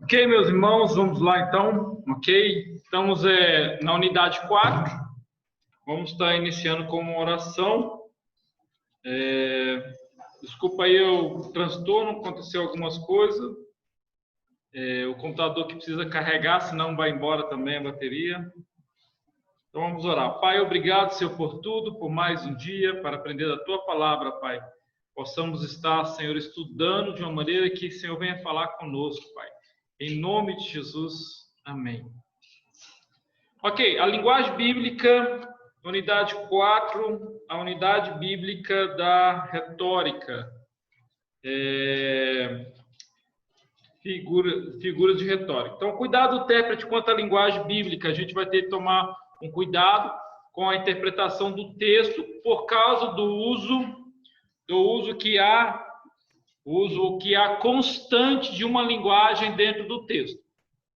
Ok, meus irmãos, vamos lá então. Ok, estamos na unidade 4. Vamos estar iniciando com uma oração. Desculpa aí o transtorno, aconteceu algumas coisas. O computador que precisa carregar, senão vai embora também a bateria. Então vamos orar. Pai, obrigado, Senhor, por tudo, por mais um dia, para aprender a Tua palavra, Pai. Possamos estar, Senhor, estudando de uma maneira que o Senhor venha falar conosco, Pai. Em nome de Jesus, amém. Ok, a linguagem bíblica, unidade 4, a unidade bíblica da retórica. Figuras de retórica. Então, cuidado do intérprete quanto à linguagem bíblica. A gente vai ter que tomar um cuidado com a interpretação do texto por causa do uso que há constante de uma linguagem dentro do texto.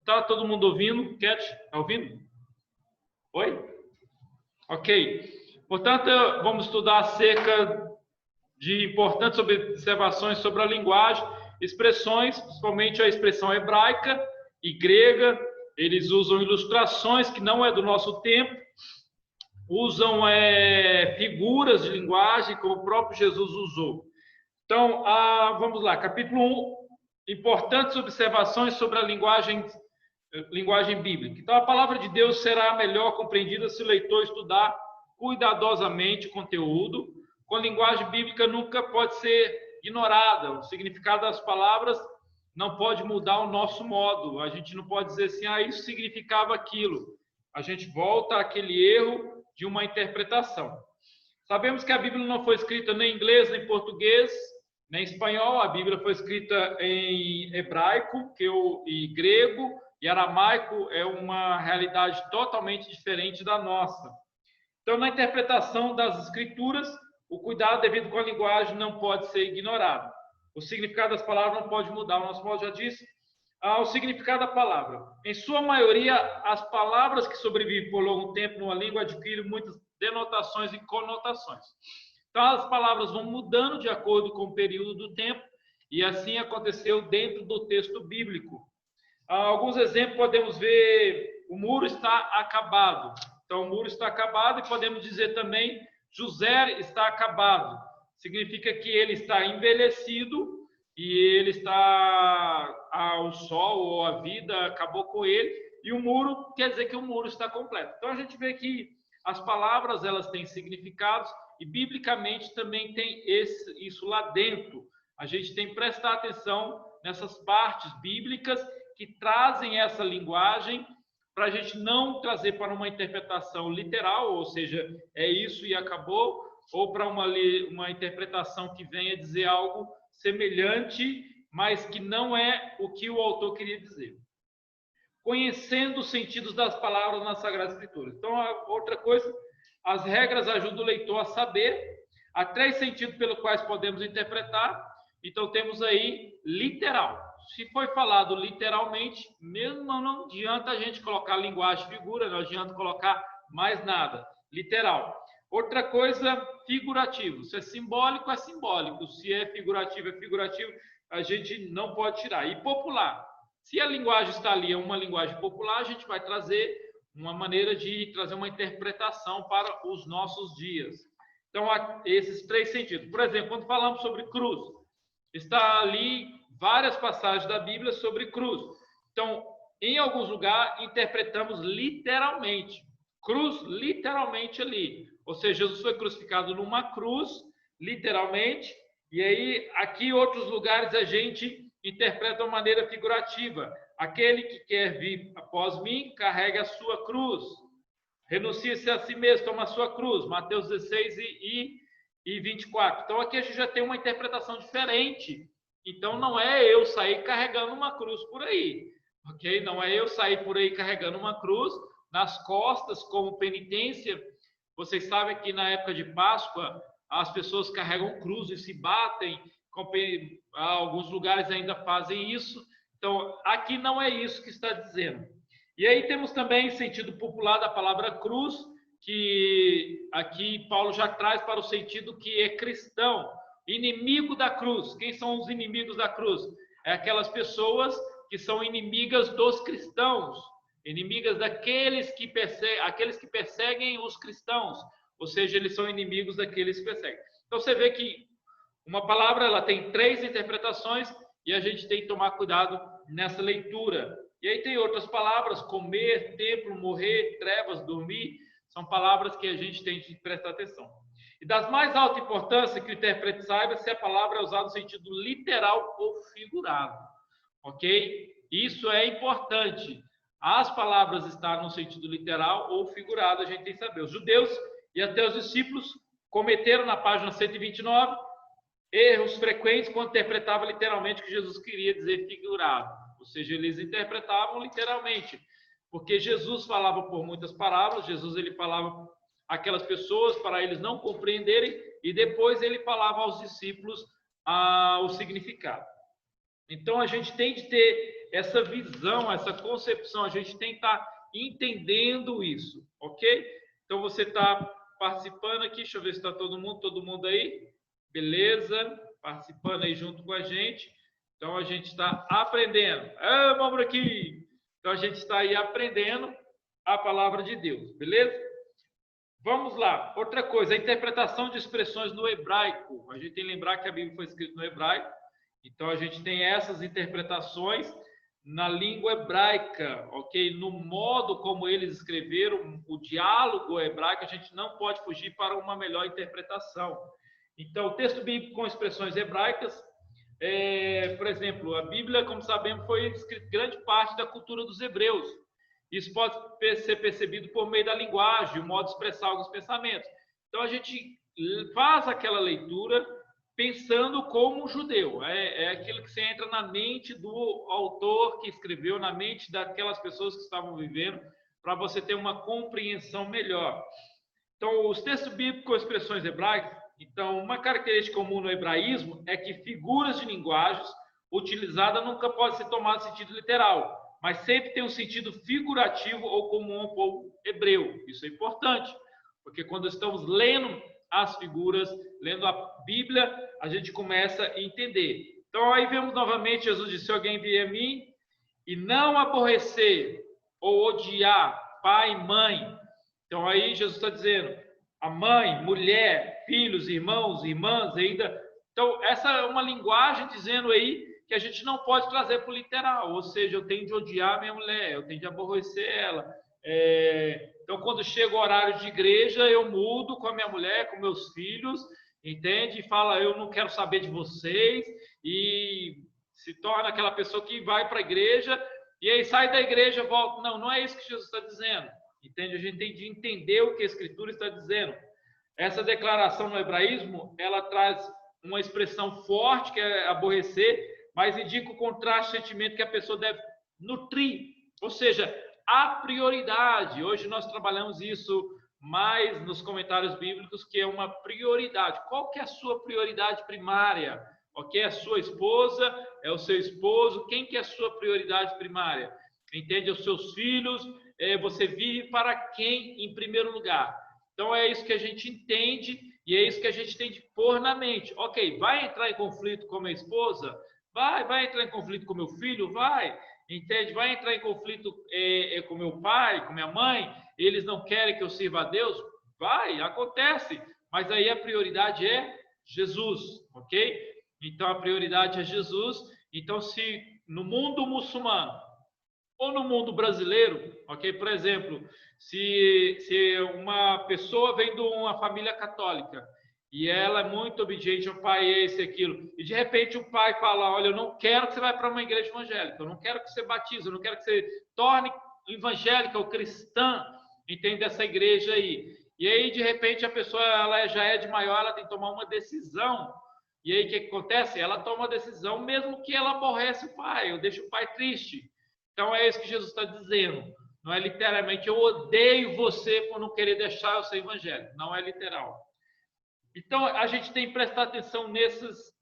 Tá todo mundo ouvindo? Cat, tá ouvindo? Oi? Ok. Portanto, vamos estudar acerca de importantes observações sobre a linguagem, expressões, principalmente a expressão hebraica e grega. Eles usam ilustrações que não é do nosso tempo, usam figuras de linguagem, como o próprio Jesus usou. Então, vamos lá, capítulo 1, importantes observações sobre a linguagem bíblica. Então, a palavra de Deus será melhor compreendida se o leitor estudar cuidadosamente o conteúdo. Com a linguagem bíblica nunca pode ser ignorada. O significado das palavras não pode mudar o nosso modo. A gente não pode dizer assim, isso significava aquilo. A gente volta àquele erro de uma interpretação. Sabemos que a Bíblia não foi escrita nem em inglês, nem em português, nem em espanhol. A Bíblia foi escrita em hebraico e grego, e aramaico é uma realidade totalmente diferente da nossa. Então, na interpretação das escrituras, o cuidado devido com a linguagem não pode ser ignorado. O significado das palavras não pode mudar. O nosso Paulo já disse o significado da palavra. Em sua maioria, as palavras que sobrevivem por longo tempo numa língua adquirem muitas denotações e conotações. Então, as palavras vão mudando de acordo com o período do tempo, e assim aconteceu dentro do texto bíblico. Alguns exemplos podemos ver: o muro está acabado. Então, o muro está acabado, e podemos dizer também: José está acabado. Significa que ele está envelhecido e ele está o sol ou a vida acabou com ele, e o muro quer dizer que o muro está completo. Então, a gente vê que as palavras elas têm significados, e biblicamente também tem isso lá dentro. A gente tem que prestar atenção nessas partes bíblicas que trazem essa linguagem, para a gente não trazer para uma interpretação literal, ou seja, é isso e acabou, ou para uma interpretação que venha dizer algo semelhante, mas que não é o que o autor queria dizer. Conhecendo os sentidos das palavras nas Sagradas Escrituras. Então, outra coisa, as regras ajudam o leitor a saber. Há 3 sentidos pelos quais podemos interpretar. Então, temos aí literal. Se foi falado literalmente, mesmo não adianta a gente colocar linguagem figura, não adianta colocar mais nada. Literal. Outra coisa, figurativo. Se é simbólico, é simbólico. Se é figurativo, é figurativo. A gente não pode tirar. E popular. Se a linguagem está ali, é uma linguagem popular, a gente vai trazer uma maneira de trazer uma interpretação para os nossos dias. Então, há esses 3 sentidos. Por exemplo, quando falamos sobre cruz, está ali várias passagens da Bíblia sobre cruz. Então, em alguns lugares, interpretamos literalmente. Cruz, literalmente ali. Ou seja, Jesus foi crucificado numa cruz, literalmente. E aí, aqui, em outros lugares, a gente interpreta de uma maneira figurativa. Aquele que quer vir após mim, carregue a sua cruz. Renuncie-se a si mesmo, toma a sua cruz. Mateus 16 e 24. Então, aqui a gente já tem uma interpretação diferente. Então, não é eu sair carregando uma cruz por aí, ok? Não é eu sair por aí carregando uma cruz nas costas como penitência. Vocês sabem que na época de Páscoa, as pessoas carregam cruz e se batem. Alguns lugares ainda fazem isso. Então, aqui não é isso que está dizendo. E aí temos também sentido popular da palavra cruz, que aqui Paulo já traz para o sentido que é cristão, inimigo da cruz. Quem são os inimigos da cruz? É aquelas pessoas que são inimigas dos cristãos, inimigas daqueles que perseguem os cristãos, ou seja, eles são inimigos daqueles que perseguem. Então você vê que uma palavra ela tem 3 interpretações e a gente tem que tomar cuidado nessa leitura. E aí tem outras palavras, comer, templo, morrer, trevas, dormir, são palavras que a gente tem que prestar atenção. E das mais alta importância que o intérprete saiba se a palavra é usada no sentido literal ou figurado, ok? Isso é importante. As palavras estar no sentido literal ou figurado, a gente tem que saber. Os judeus e até os discípulos cometeram na página 129 erros frequentes quando interpretavam literalmente o que Jesus queria dizer figurado. Ou seja, eles interpretavam literalmente, porque Jesus falava por muitas parábolas, Jesus ele falava aquelas pessoas para eles não compreenderem e depois ele falava aos discípulos o significado. Então a gente tem de ter essa visão, essa concepção, a gente tem que estar entendendo isso, ok? Então você está participando aqui, deixa eu ver se está todo mundo aí, beleza? Participando aí junto com a gente. Então a gente está aprendendo. Vamos aqui! Então a gente está aí aprendendo a palavra de Deus, beleza? Vamos lá. Outra coisa, a interpretação de expressões no hebraico. A gente tem que lembrar que a Bíblia foi escrita no hebraico. Então, a gente tem essas interpretações na língua hebraica, ok? No modo como eles escreveram, o diálogo hebraico, a gente não pode fugir para uma melhor interpretação. Então, o texto bíblico com expressões hebraicas, por exemplo, a Bíblia, como sabemos, foi escrita grande parte da cultura dos hebreus. Isso pode ser percebido por meio da linguagem, o modo de expressar alguns pensamentos. Então, a gente faz aquela leitura pensando como um judeu. É aquilo que você entra na mente do autor que escreveu, na mente daquelas pessoas que estavam vivendo, para você ter uma compreensão melhor. Então, os textos bíblicos com expressões hebraicas, então, uma característica comum no hebraísmo é que figuras de linguagens utilizadas nunca podem ser tomadas no sentido literal, mas sempre tem um sentido figurativo ou comum ao povo hebreu. Isso é importante, porque quando estamos lendo as figuras, lendo a Bíblia, a gente começa a entender. Então, aí vemos novamente, Jesus disse, se alguém vier a mim e não aborrecer ou odiar pai e mãe. Então, aí Jesus está dizendo, a mãe, mulher, filhos, irmãos, irmãs, ainda. Então, essa é uma linguagem dizendo aí que a gente não pode trazer para o literal, ou seja, eu tenho de odiar minha mulher, eu tenho de aborrecer ela. Então, quando chega o horário de igreja, eu mudo com a minha mulher, com meus filhos, entende? E fala, eu não quero saber de vocês, e se torna aquela pessoa que vai para a igreja, e aí sai da igreja, volta. Não, não é isso que Jesus está dizendo, entende? A gente tem de entender o que a Escritura está dizendo. Essa declaração no hebraísmo, ela traz uma expressão forte, que é aborrecer, mas indica o contraste de sentimento que a pessoa deve nutrir, ou seja, a prioridade. Hoje nós trabalhamos isso mais nos comentários bíblicos, que é uma prioridade. Qual que é a sua prioridade primária? Ok? A sua esposa, é o seu esposo, quem que é a sua prioridade primária? Entende? Os seus filhos, você vive para quem em primeiro lugar? Então é isso que a gente entende e é isso que a gente tem de pôr na mente. Ok, vai entrar em conflito com a minha esposa? Vai entrar em conflito com meu filho? Vai. Entende? Vai entrar em conflito com meu pai, com minha mãe, eles não querem que eu sirva a Deus? Vai, acontece, mas aí a prioridade é Jesus, ok? Então a prioridade é Jesus. Então, se no mundo muçulmano ou no mundo brasileiro, ok? Por exemplo, se uma pessoa vem de uma família católica e ela é muito obediente ao pai, esse e aquilo, e de repente o pai fala, olha, eu não quero que você vá para uma igreja evangélica, eu não quero que você batize, eu não quero que você torne evangélica ou cristã, entende, essa igreja aí. E aí, de repente, a pessoa ela já é de maior, ela tem que tomar uma decisão. E aí, o que acontece? Ela toma uma decisão, mesmo que ela aborrece o pai, ou deixa o pai triste. Então, é isso que Jesus está dizendo. Não é literalmente, eu odeio você por não querer deixar eu ser evangélico. Não é literal. Então, a gente tem que prestar atenção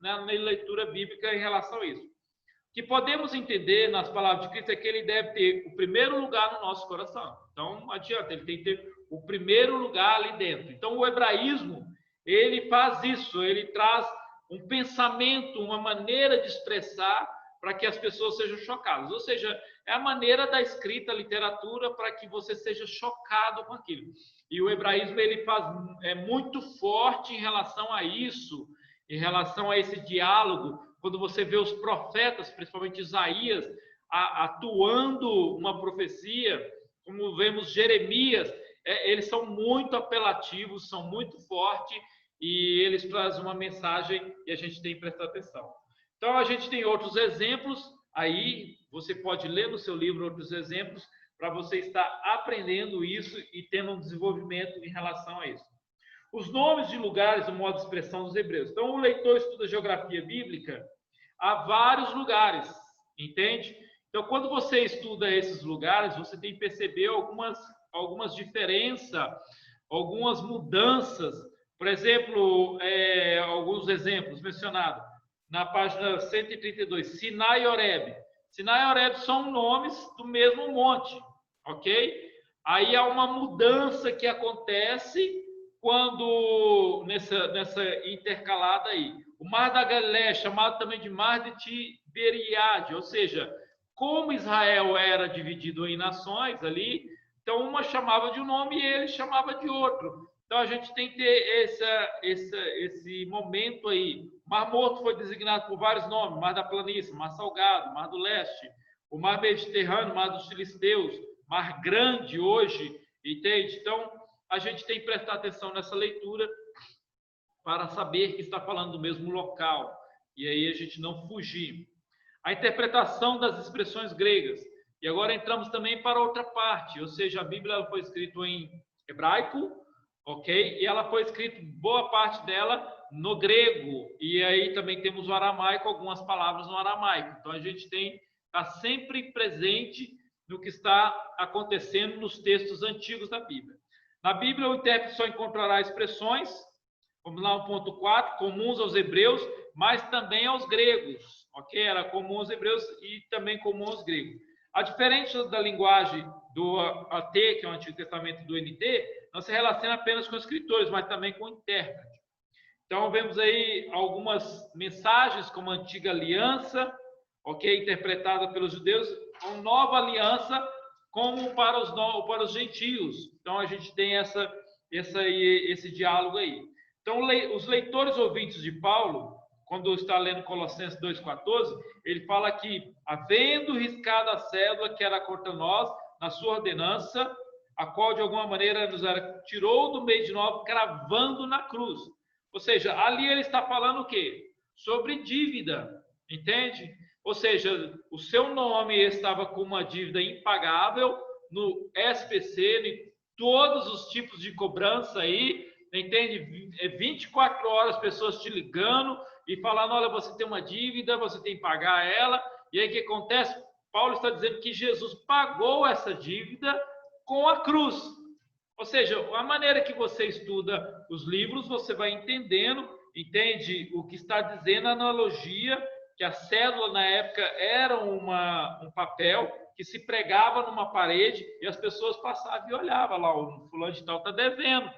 na leitura bíblica em relação a isso. O que podemos entender nas palavras de Cristo é que ele deve ter o primeiro lugar no nosso coração. Então, não adianta, ele tem que ter o primeiro lugar ali dentro. Então, o hebraísmo, ele faz isso, ele traz um pensamento, uma maneira de expressar para que as pessoas sejam chocadas. Ou seja, é a maneira da escrita, a literatura, para que você seja chocado com aquilo. E o hebraísmo ele é muito forte em relação a isso, em relação a esse diálogo. Quando você vê os profetas, principalmente Isaías, atuando uma profecia, como vemos Jeremias, eles são muito apelativos, são muito fortes e eles trazem uma mensagem e a gente tem que prestar atenção. Então, a gente tem outros exemplos aí, você pode ler no seu livro outros exemplos para você estar aprendendo isso e tendo um desenvolvimento em relação a isso. Os nomes de lugares, o modo de expressão dos hebreus. Então, o leitor estuda geografia bíblica, há vários lugares, entende? Então, quando você estuda esses lugares, você tem que perceber algumas diferenças, algumas mudanças. Por exemplo, alguns exemplos mencionados na página 132, Sinai e Horebe. Sinai e Horebe são nomes do mesmo monte, ok? Aí há uma mudança que acontece quando nessa intercalada aí. O Mar da Galileia, chamado também de Mar de Tiberiade, ou seja, como Israel era dividido em nações ali, então uma chamava de um nome e ele chamava de outro. Então a gente tem que ter esse momento aí. O Mar Morto foi designado por vários nomes: Mar da Planície, Mar Salgado, Mar do Leste, o Mar Mediterrâneo, Mar dos Filisteus, Mar Grande hoje, entende? Então a gente tem que prestar atenção nessa leitura para saber que está falando do mesmo local e aí a gente não fugir. A interpretação das expressões gregas. E agora entramos também para outra parte, ou seja, a Bíblia foi escrita em hebraico, ok? E ela foi escrita, boa parte dela, no grego. E aí também temos o aramaico, algumas palavras no aramaico. Então a gente está sempre presente no que está acontecendo nos textos antigos da Bíblia. Na Bíblia, o intérprete só encontrará expressões, vamos lá, 1.4, comuns aos hebreus, mas também aos gregos, ok? Era comum aos hebreus e também comum aos gregos. A diferença da linguagem do AT, que é o Antigo Testamento, do NT, não se relaciona apenas com escritores, mas também com o intérprete. Então, vemos aí algumas mensagens como a Antiga Aliança, ok? Interpretada pelos judeus, a Nova Aliança, como para os gentios. Então, a gente tem esse diálogo aí. Então, os leitores ouvintes de Paulo, quando está lendo Colossenses 2,14, ele fala que, havendo riscado a cédula que era contra nós, na sua ordenança, a qual de alguma maneira nos tirou do meio de nós, cravando na cruz. Ou seja, ali ele está falando o quê? Sobre dívida, entende? Ou seja, o seu nome estava com uma dívida impagável no SPC, em todos os tipos de cobrança aí, entende? 24 horas pessoas te ligando e falando, olha, você tem uma dívida, você tem que pagar ela. E aí o que acontece? Paulo está dizendo que Jesus pagou essa dívida com a cruz. Ou seja, a maneira que você estuda os livros, você vai entendendo, entende o que está dizendo a analogia, que a cédula na época era um papel que se pregava numa parede e as pessoas passavam e olhavam lá, o fulano de tal está devendo,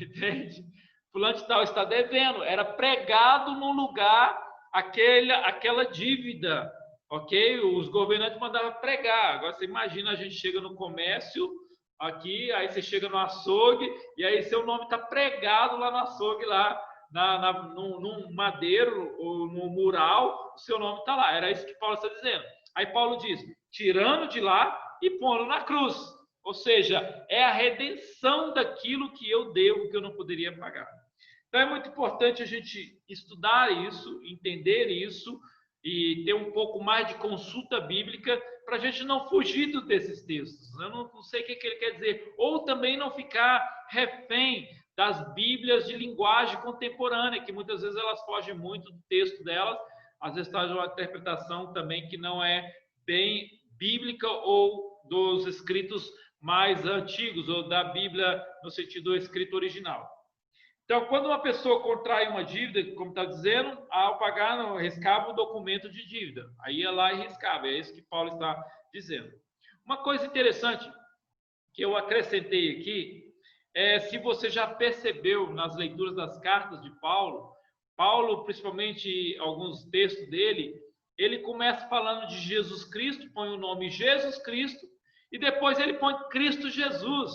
entende? Fulano de tal está devendo. Era pregado num lugar aquela dívida, ok? Os governantes mandavam pregar. Agora você imagina, a gente chega no comércio aqui, aí você chega no açougue e aí seu nome está pregado lá no açougue, lá num madeiro ou no mural, o seu nome está lá. Era isso que Paulo está dizendo. Aí Paulo diz, tirando de lá e pondo na cruz. Ou seja, é a redenção daquilo que eu devo, que eu não poderia pagar. Então é muito importante a gente estudar isso, entender isso e ter um pouco mais de consulta bíblica para a gente não fugir desses textos. Eu não sei o que ele quer dizer. Ou também não ficar refém das Bíblias de linguagem contemporânea, que muitas vezes elas fogem muito do texto delas, às vezes traz uma interpretação também que não é bem bíblica ou dos escritos mais antigos, ou da Bíblia no sentido do escrito original. Então, quando uma pessoa contrai uma dívida, como está dizendo, ao pagar, não, riscava o documento de dívida. Aí ia lá e riscava, é isso que Paulo está dizendo. Uma coisa interessante que eu acrescentei aqui, se você já percebeu nas leituras das cartas de Paulo, principalmente alguns textos dele, ele começa falando de Jesus Cristo, põe o nome Jesus Cristo, e depois ele põe Cristo Jesus.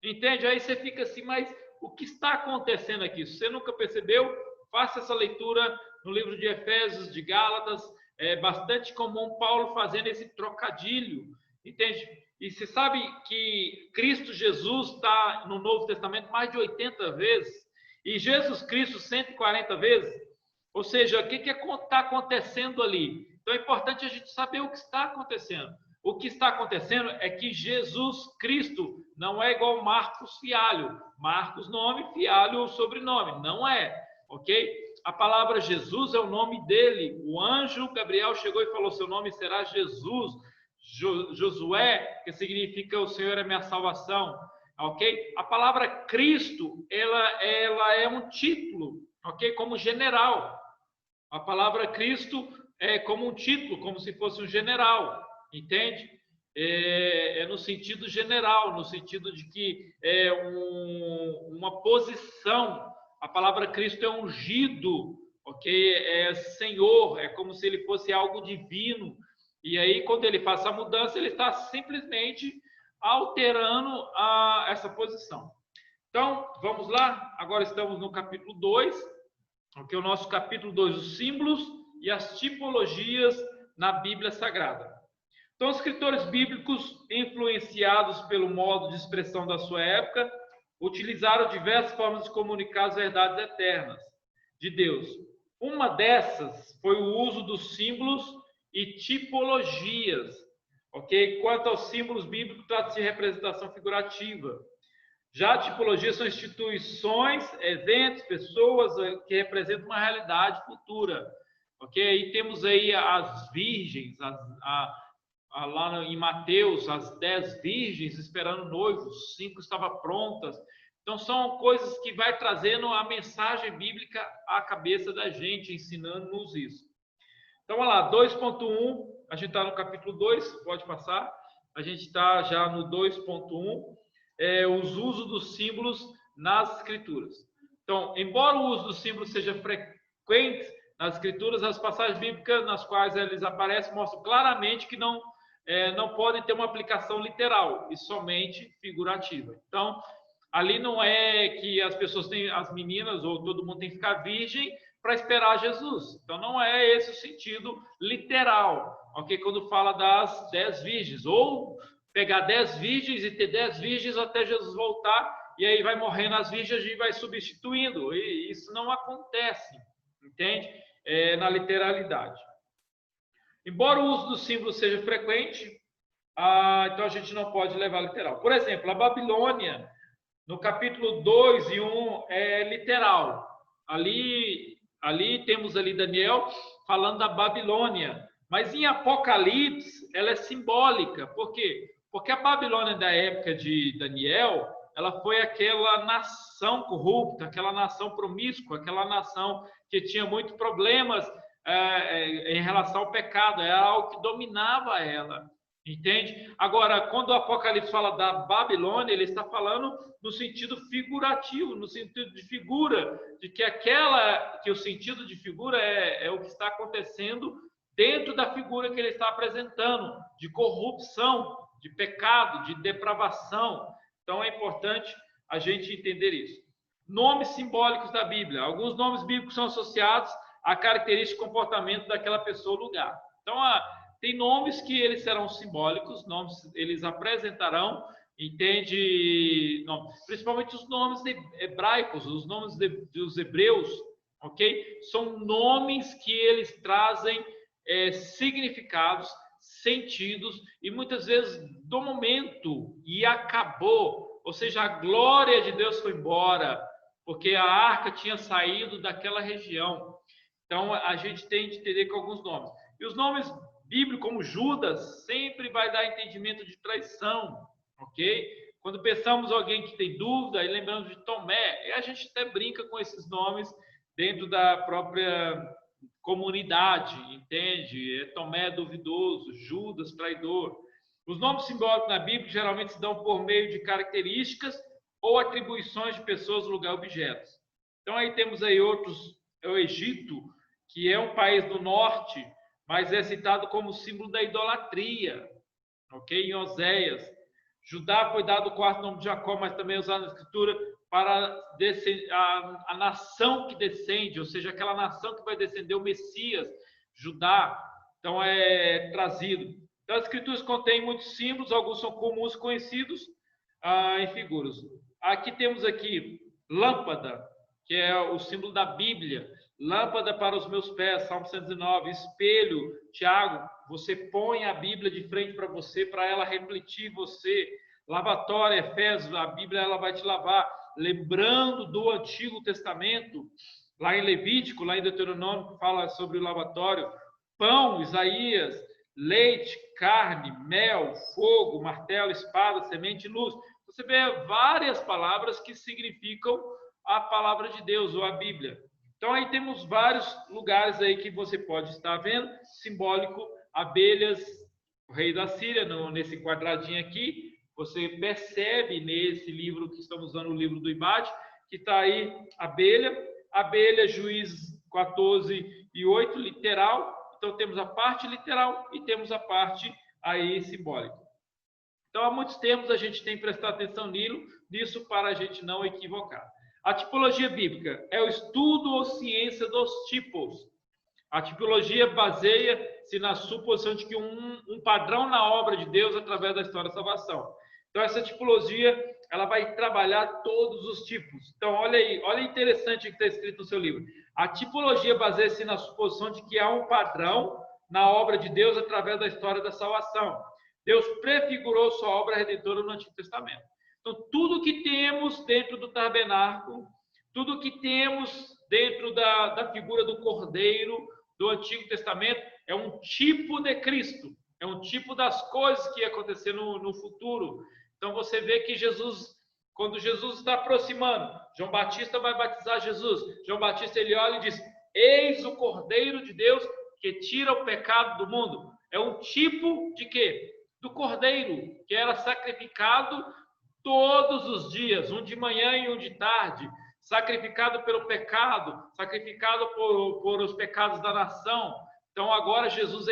Entende? Aí você fica assim, mas o que está acontecendo aqui? Se você nunca percebeu, faça essa leitura no livro de Efésios, de Gálatas. É bastante comum Paulo fazendo esse trocadilho, entende? E você sabe que Cristo Jesus está no Novo Testamento mais de 80 vezes, e Jesus Cristo 140 vezes. Ou seja, o que está acontecendo ali? Então é importante a gente saber o que está acontecendo. O que está acontecendo é que Jesus Cristo não é igual Marcos Fialho. Marcos nome, Fialho sobrenome. Não é, ok? A palavra Jesus é o nome dele. O anjo Gabriel chegou e falou, seu nome será Jesus. Josué, que significa o Senhor é minha salvação. Ok? A palavra Cristo, ela é um título, ok? Como general. A palavra Cristo é como um título, como se fosse um general. Entende? É no sentido general, no sentido de que é uma posição. A palavra Cristo é ungido, ok? É Senhor, é como se ele fosse algo divino. E aí, quando ele faz essa mudança, ele está simplesmente alterando essa posição. Então, vamos lá. Agora estamos no capítulo 2, ok? O nosso capítulo 2, os símbolos e as tipologias na Bíblia Sagrada. Então, os escritores bíblicos, influenciados pelo modo de expressão da sua época, utilizaram diversas formas de comunicar as verdades eternas de Deus. Uma dessas foi o uso dos símbolos e tipologias, ok? Quanto aos símbolos bíblicos, trata-se de representação figurativa. Já a tipologia são instituições, eventos, pessoas que representam uma realidade futura, ok? E temos aí as virgens, lá em Mateus, as 10 virgens esperando noivos, 5 estavam prontas. Então, são coisas que vai trazendo a mensagem bíblica à cabeça da gente, ensinando-nos isso. Então, vamos lá, 2.1, a gente está no capítulo 2, pode passar. A gente está já no 2.1, os usos dos símbolos nas escrituras. Então, embora o uso dos símbolos seja frequente nas escrituras, as passagens bíblicas nas quais eles aparecem mostram claramente que não podem ter uma aplicação literal, e somente figurativa. Então, ali não é que as pessoas têm, as meninas ou todo mundo tem que ficar virgem para esperar Jesus. Então, não é esse o sentido literal, ok? Quando fala das 10 virgens, ou pegar 10 virgens e ter 10 virgens até Jesus voltar, e aí vai morrendo as virgens e vai substituindo. E isso não acontece, entende? Na literalidade. Embora o uso do símbolo seja frequente, então a gente não pode levar literal. Por exemplo, a Babilônia, no capítulo 2 e 1, é literal. Ali temos ali Daniel falando da Babilônia. Mas em Apocalipse, ela é simbólica. Por quê? Porque a Babilônia da época de Daniel, ela foi aquela nação corrupta, aquela nação promíscua, aquela nação que tinha muitos problemas em relação ao pecado, era algo que dominava ela, entende? Agora, quando o Apocalipse fala da Babilônia, ele está falando no sentido figurativo, no sentido de figura, de que o sentido de figura é o que está acontecendo dentro da figura que ele está apresentando, de corrupção, de pecado, de depravação. Então, é importante a gente entender isso. Nomes simbólicos da Bíblia. Alguns nomes bíblicos são associados a característica e comportamento daquela pessoa ou lugar. Então, tem nomes que eles serão simbólicos, nomes eles apresentarão, entende? Principalmente os nomes hebraicos, os nomes dos hebreus, ok? São nomes que eles trazem significados, sentidos, e muitas vezes do momento, e acabou, ou seja, a glória de Deus foi embora, porque a arca tinha saído daquela região. Então, a gente tem de entender com alguns nomes. E os nomes bíblicos, como Judas, sempre vai dar entendimento de traição, ok? Quando pensamos em alguém que tem dúvida, aí lembramos de Tomé, e a gente até brinca com esses nomes dentro da própria comunidade, entende? Tomé duvidoso, Judas traidor. Os nomes simbólicos na Bíblia geralmente se dão por meio de características ou atribuições de pessoas, lugar, objetos. Então, aí temos aí outros, o Egito, que é um país do norte, mas é citado como símbolo da idolatria, ok? Em Oséias. Judá foi dado o quarto nome de Jacó, mas também é usado na Escritura para a nação que descende, ou seja, aquela nação que vai descender o Messias, Judá. Então é trazido. Então, as Escrituras contêm muitos símbolos, alguns são comuns, conhecidos em figuras. Aqui temos aqui lâmpada, que é o símbolo da Bíblia. Lâmpada para os meus pés, Salmo 109. Espelho, Tiago, você põe a Bíblia de frente para você, para ela refletir você. Lavatório, Efésios, a Bíblia ela vai te lavar. Lembrando do Antigo Testamento, lá em Levítico, lá em Deuteronômio, que fala sobre o lavatório. Pão, Isaías. Leite, carne, mel, fogo, martelo, espada, semente e luz. Você vê várias palavras que significam a palavra de Deus ou a Bíblia. Então aí temos vários lugares aí que você pode estar vendo, simbólico, abelhas, o rei da Síria, nesse quadradinho aqui, você percebe nesse livro que estamos usando, o livro do Ibade, que está aí abelha, Juízes 14:8, literal. Então temos a parte literal e temos a parte aí simbólica. Então há muitos termos a gente tem que prestar atenção nisso para a gente não equivocar. A tipologia bíblica é o estudo ou ciência dos tipos. A tipologia baseia-se na suposição de que um padrão na obra de Deus através da história da salvação. Então essa tipologia ela vai trabalhar todos os tipos. Então olha aí, olha interessante o que está escrito no seu livro. A tipologia baseia-se na suposição de que há um padrão na obra de Deus através da história da salvação. Deus prefigurou sua obra redentora no Antigo Testamento. Então, tudo que temos dentro do tabernáculo, tudo que temos dentro da figura do Cordeiro do Antigo Testamento é um tipo de Cristo, é um tipo das coisas que ia acontecer no futuro. Então, você vê que quando Jesus está aproximando, João Batista vai batizar Jesus. João Batista ele olha e diz: eis o Cordeiro de Deus que tira o pecado do mundo. É um tipo de quê? Do Cordeiro, que era sacrificado todos os dias, um de manhã e um de tarde, sacrificado pelo pecado, sacrificado por os pecados da nação. Então agora Jesus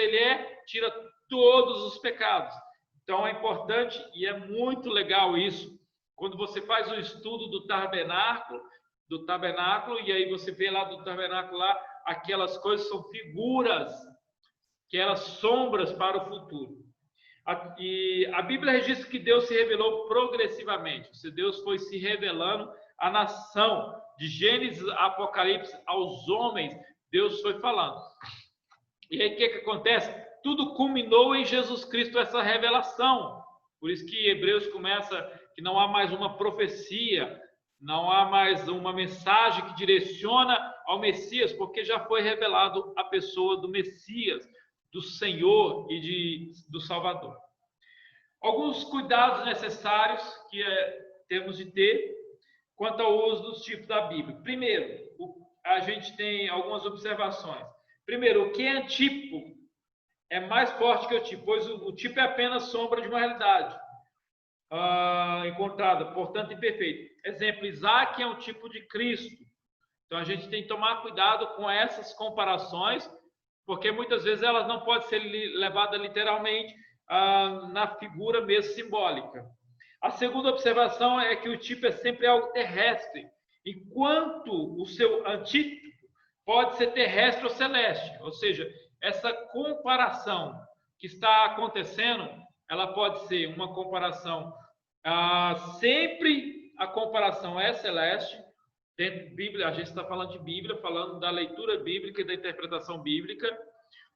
tira todos os pecados. Então é importante e é muito legal isso. Quando você faz o estudo do tabernáculo, e aí você vê lá do tabernáculo lá, aquelas coisas são figuras, aquelas sombras para o futuro. E a Bíblia registra que Deus se revelou progressivamente. Deus foi se revelando à nação. De Gênesis a Apocalipse, aos homens, Deus foi falando. E aí o que acontece? Tudo culminou em Jesus Cristo, essa revelação. Por isso que Hebreus começa que não há mais uma profecia, não há mais uma mensagem que direciona ao Messias, porque já foi revelado a pessoa do Messias, do Senhor e do Salvador. Alguns cuidados necessários que temos de ter quanto ao uso dos tipos da Bíblia. Primeiro, a gente tem algumas observações. Primeiro, o que é antipo é mais forte que o tipo, pois o tipo é apenas sombra de uma realidade encontrada, portanto, imperfeita. Exemplo, Isaac é um tipo de Cristo. Então, a gente tem que tomar cuidado com essas comparações, porque muitas vezes elas não podem ser levadas literalmente na figura mesmo simbólica. A segunda observação é que o tipo é sempre algo terrestre, enquanto o seu antítipo pode ser terrestre ou celeste. Ou seja, essa comparação que está acontecendo, ela pode ser uma comparação, sempre a comparação é celeste. Dentro de Bíblia, a gente está falando de Bíblia, falando da leitura bíblica e da interpretação bíblica,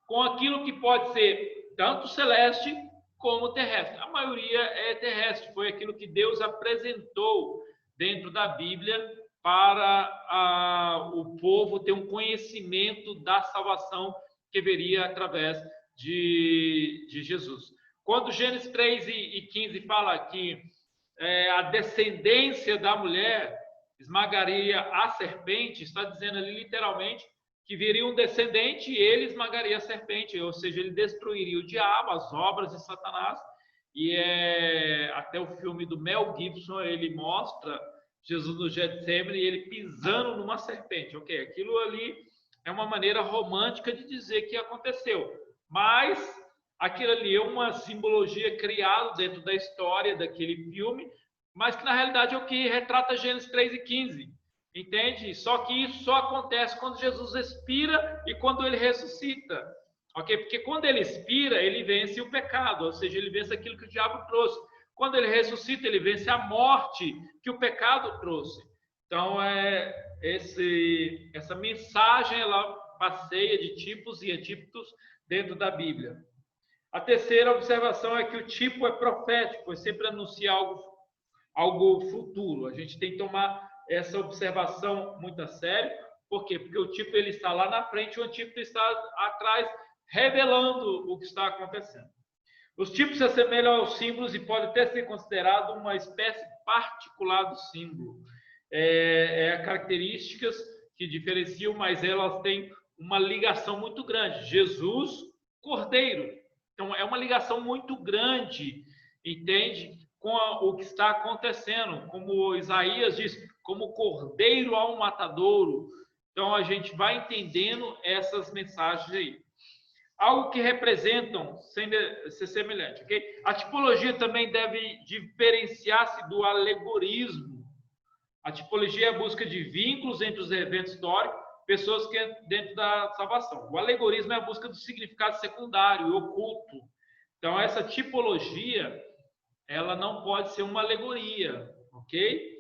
com aquilo que pode ser tanto celeste como terrestre. A maioria é terrestre, foi aquilo que Deus apresentou dentro da Bíblia para o povo ter um conhecimento da salvação que viria através de Jesus. Quando Gênesis 3:15 fala que a descendência da mulher esmagaria a serpente, está dizendo ali literalmente que viria um descendente e ele esmagaria a serpente, ou seja, ele destruiria o diabo, as obras de Satanás. E até o filme do Mel Gibson, ele mostra Jesus no Getsemane e ele pisando numa serpente. Ok, aquilo ali é uma maneira romântica de dizer que aconteceu. mas aquilo ali é uma simbologia criada dentro da história daquele filme, mas que na realidade é o que retrata Gênesis 3 e 15, entende? Só que isso só acontece quando Jesus expira e quando ele ressuscita, ok? Porque quando ele expira, ele vence o pecado, ou seja, ele vence aquilo que o diabo trouxe. Quando ele ressuscita, ele vence a morte que o pecado trouxe. Então, essa mensagem, ela passeia de tipos e antípodos dentro da Bíblia. A terceira observação é que o tipo é profético, é sempre anuncia algo futuro. A gente tem que tomar essa observação muito a sério. Por quê? Porque o tipo ele está lá na frente, o antípodo está atrás, revelando o que está acontecendo. Os tipos se assemelham aos símbolos e pode até ser considerado uma espécie particular do símbolo. Características que diferenciam, mas elas têm uma ligação muito grande. Jesus, Cordeiro. Então, é uma ligação muito grande, entende? Com o que está acontecendo. Como Isaías diz, como cordeiro ao matadouro. Então, a gente vai entendendo essas mensagens aí. Algo que representam ser semelhante, ok? A tipologia também deve diferenciar-se do alegorismo. A tipologia é a busca de vínculos entre os eventos históricos, pessoas que entram dentro da salvação. O alegorismo é a busca do significado secundário e oculto. Então, essa tipologia, ela não pode ser uma alegoria, ok?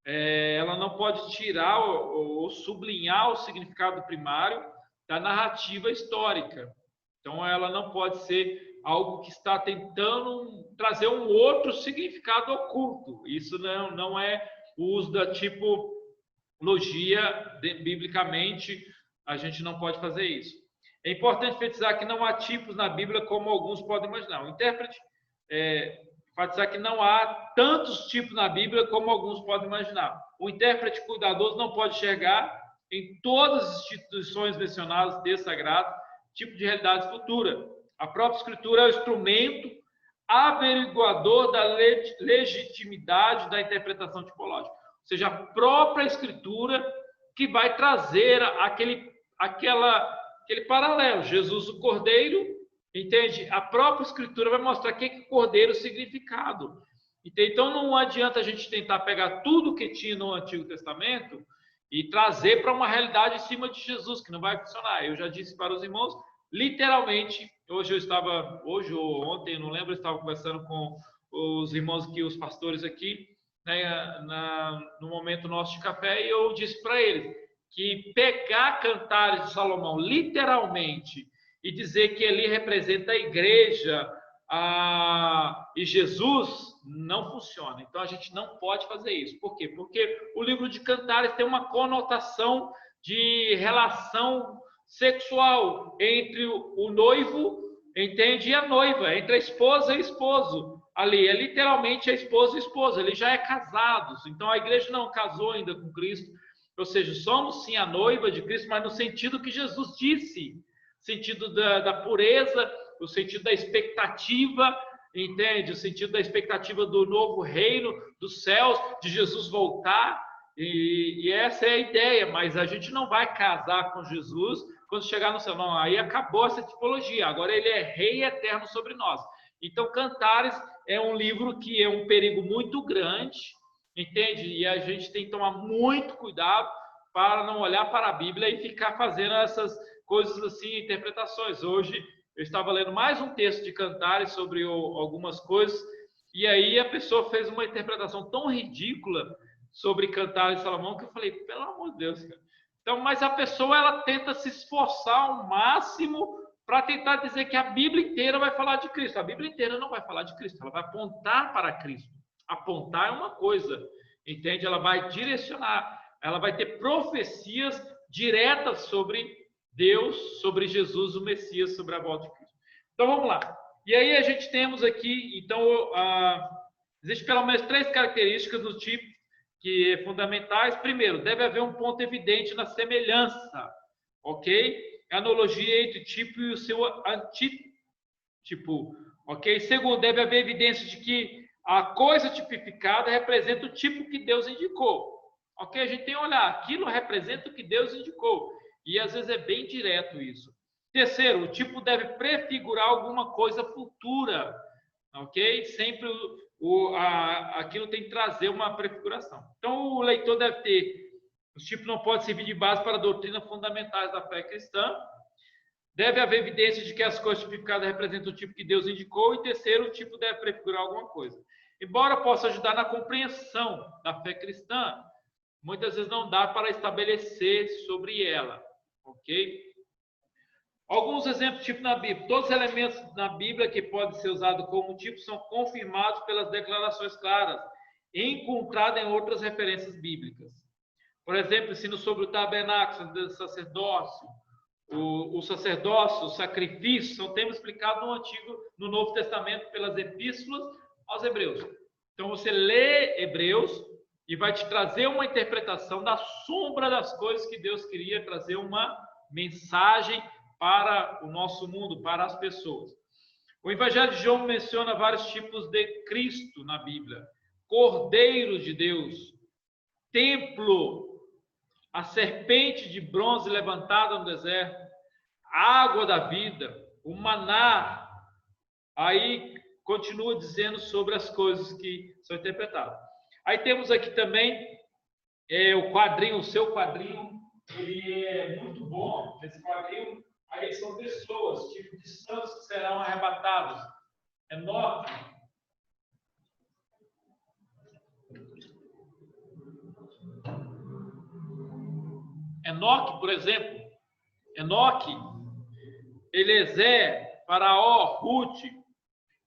Ela não pode tirar ou sublinhar o significado primário da narrativa histórica. Então, ela não pode ser algo que está tentando trazer um outro significado oculto. Isso não é o uso da tipologia biblicamente, a gente não pode fazer isso. É importante enfatizar que não há tipos na Bíblia como alguns podem imaginar. O intérprete enfatizar que não há tantos tipos na Bíblia como alguns podem imaginar. O intérprete cuidadoso não pode enxergar em todas as instituições mencionadas no texto sagrado tipo de realidade futura. A própria Escritura é o instrumento averiguador da legitimidade da interpretação tipológica. Ou seja, a própria Escritura que vai trazer aquele paralelo. Jesus, o Cordeiro, entende? A própria Escritura vai mostrar o que é Cordeiro significado. Então, não adianta a gente tentar pegar tudo que tinha no Antigo Testamento e trazer para uma realidade em cima de Jesus, que não vai funcionar. Eu já disse para os irmãos, literalmente, hoje ou ontem, não lembro, eu estava conversando com os irmãos aqui, os pastores aqui, né, no momento nosso de café, e eu disse para eles que pegar Cantares de Salomão, literalmente, e dizer que ele representa a igreja e Jesus, não funciona. Então, a gente não pode fazer isso. Por quê? Porque o livro de Cantares tem uma conotação de relação sexual entre o noivo, entende? E a noiva, entre a esposa e o esposo. Ali é literalmente a esposa e o esposo, eles já é casados. Então, a igreja não casou ainda com Cristo. Ou seja, somos sim a noiva de Cristo, mas no sentido que Jesus disse. Sentido da pureza, o sentido da expectativa, entende? O sentido da expectativa do novo reino, dos céus, de Jesus voltar. E essa é a ideia, mas a gente não vai casar com Jesus quando chegar no céu. Não, aí acabou essa tipologia. Agora ele é rei eterno sobre nós. Então, Cantares é um livro que é um perigo muito grande, entende? E a gente tem que tomar muito cuidado para não olhar para a Bíblia e ficar fazendo essas coisas assim, interpretações. Hoje eu estava lendo mais um texto de Cantares sobre algumas coisas, e aí a pessoa fez uma interpretação tão ridícula sobre Cantares de Salomão que eu falei, pelo amor de Deus, cara. Então, mas a pessoa ela tenta se esforçar ao máximo para tentar dizer que a Bíblia inteira vai falar de Cristo. A Bíblia inteira não vai falar de Cristo, ela vai apontar para Cristo. Apontar é uma coisa, entende? Ela vai direcionar, ela vai ter profecias diretas sobre Deus, sobre Jesus, o Messias, sobre a volta de Cristo. Então, vamos lá. E aí a gente temos aqui, então, existe pelo menos 3 características do tipo que é fundamentais. Primeiro, deve haver um ponto evidente na semelhança, ok? Analogia entre tipo e o seu antítipo, ok? Segundo, deve haver evidência de que a coisa tipificada representa o tipo que Deus indicou, ok? A gente tem que olhar, aquilo representa o que Deus indicou, e às vezes é bem direto isso. Terceiro, o tipo deve prefigurar alguma coisa futura, ok? Sempre aquilo tem que trazer uma prefiguração. Então, o leitor deve ter, os tipos não podem servir de base para doutrinas fundamentais da fé cristã. Deve haver evidência de que as coisas tipificadas representam o tipo que Deus indicou. E terceiro, o tipo deve prefigurar alguma coisa. Embora possa ajudar na compreensão da fé cristã, muitas vezes não dá para estabelecer sobre ela, ok? Alguns exemplos de tipo na Bíblia. Todos os elementos na Bíblia que podem ser usados como tipo são confirmados pelas declarações claras, encontradas em outras referências bíblicas. Por exemplo, ensino sobre o tabernáculo, o sacerdócio, o sacerdócio, o sacrifício, são temas explicados no Novo Testamento pelas epístolas aos Hebreus. Então, você lê Hebreus e vai te trazer uma interpretação da sombra das coisas que Deus queria trazer, uma mensagem para o nosso mundo, para as pessoas. O Evangelho de João menciona vários tipos de Cristo na Bíblia. Cordeiro de Deus, templo, a serpente de bronze levantada no deserto, água da vida, o maná. Aí continua dizendo sobre as coisas que são interpretadas. Aí temos aqui também o quadrinho, o seu quadrinho, ele é muito bom. Esse quadrinho, aí são pessoas, tipo de santos que serão arrebatados. Enoque. Enoque, por exemplo. Enoque, Eliezer, Faraó, Ruth,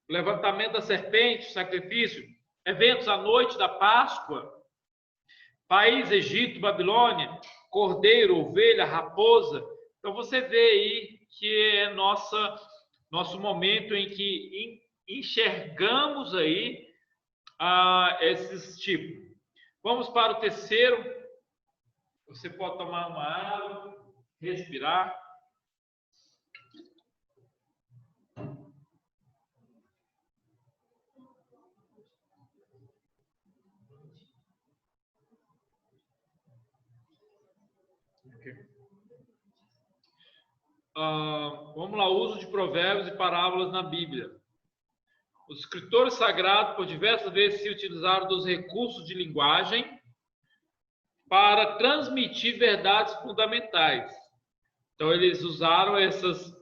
o levantamento da serpente, sacrifício, eventos à noite da Páscoa, país, Egito, Babilônia, cordeiro, ovelha, raposa. Então você vê aí que é nosso momento em que enxergamos aí esses tipos. Vamos para o terceiro. Você pode tomar uma água, respirar. Vamos lá, uso de provérbios e parábolas na Bíblia. Os escritores sagrados, por diversas vezes, se utilizaram dos recursos de linguagem para transmitir verdades fundamentais. Então, eles usaram essas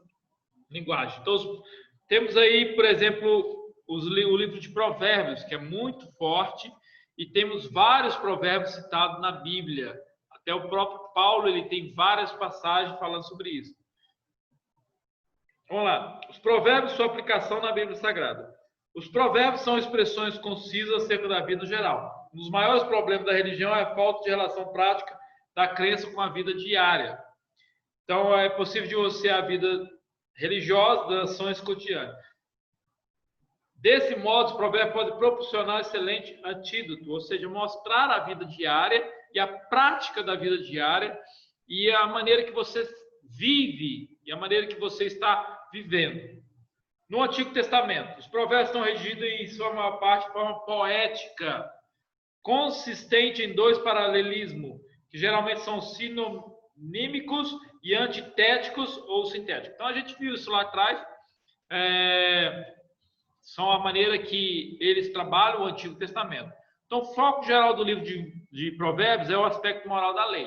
linguagens. Então, temos aí, por exemplo, o livro de Provérbios, que é muito forte, e temos vários provérbios citados na Bíblia. Até o próprio Paulo, ele tem várias passagens falando sobre isso. Vamos lá. Os provérbios e sua aplicação na Bíblia Sagrada. Os provérbios são expressões concisas acerca da vida geral. Um dos maiores problemas da religião é a falta de relação prática da crença com a vida diária. Então, é possível dissociar a vida religiosa das ações cotidianas. Desse modo, os provérbios podem proporcionar um excelente antídoto, ou seja, mostrar a vida diária e a prática da vida diária e a maneira que você vive e a maneira que você está vivendo. No Antigo Testamento, os provérbios estão redigidos em sua maior parte de forma poética, consistente em dois paralelismos, que geralmente são sinonímicos e antitéticos ou sintéticos. Então, a gente viu isso lá atrás. São a maneira que eles trabalham o Antigo Testamento. Então, o foco geral do livro de Provérbios é o aspecto moral da lei.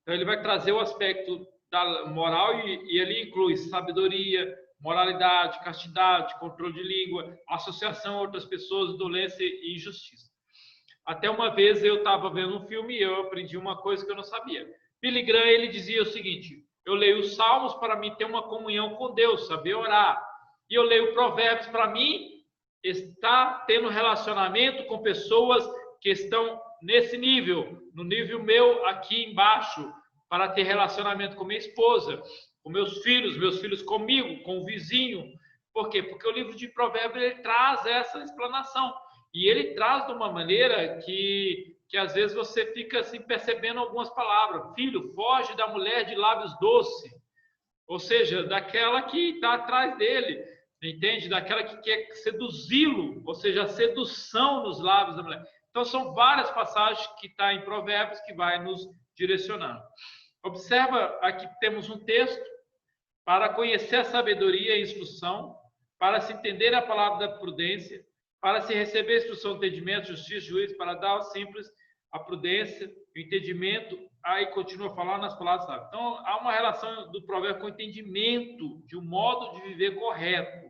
Então, ele vai trazer o aspecto da moral e ele inclui sabedoria, moralidade, castidade, controle de língua, associação a outras pessoas, dolência e injustiça. Até uma vez eu estava vendo um filme e eu aprendi uma coisa que eu não sabia. Billy Graham, ele dizia o seguinte: eu leio os Salmos para mim ter uma comunhão com Deus, saber orar. E eu leio Provérbios para mim estar tendo relacionamento com pessoas que estão nesse nível, no nível meu aqui embaixo, para ter relacionamento com minha esposa, com meus filhos comigo, com o vizinho. Por quê? Porque o livro de Provérbios ele traz essa explanação. E ele traz de uma maneira que às vezes você fica assim percebendo algumas palavras. Filho, foge da mulher de lábios doces. Ou seja, daquela que está atrás dele. Entende? Daquela que quer seduzi-lo. Ou seja, a sedução nos lábios da mulher. Então, são várias passagens que estão em Provérbios que vai nos direcionando. Observa, aqui temos um texto para conhecer a sabedoria e a instrução, para se entender a palavra da prudência, para se receber a instrução, entendimento, justiça, juízo, para dar aos simples a prudência, o entendimento. Aí continua falando nas palavras sábias. Então, há uma relação do provérbio com o entendimento de um modo de viver correto,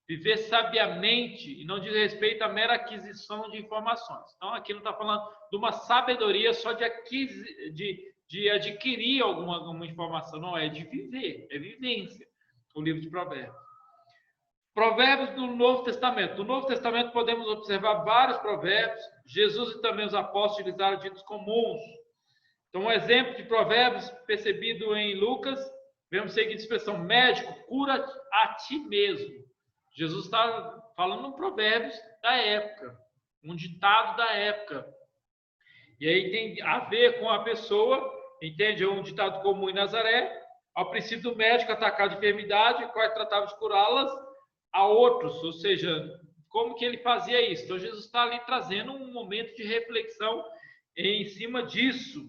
viver sabiamente, e não diz respeito à mera aquisição de informações. Então, aqui não está falando de uma sabedoria só de adquirir alguma informação, não, é de viver, é vivência, o livro de Provérbios. Provérbios do Novo Testamento. No Novo Testamento podemos observar vários provérbios. Jesus e também os apóstolos utilizaram ditos comuns. Então, um exemplo de provérbios percebido em Lucas, vemos a seguinte expressão: médico, cura a ti mesmo. Jesus está falando em provérbios da época, um ditado da época. E aí tem a ver com a pessoa, entende? É um ditado comum em Nazaré. Ao princípio do médico atacar de enfermidade, qual tratava de curá-las a outros, ou seja, como que ele fazia isso? Então, Jesus está ali trazendo um momento de reflexão em cima disso.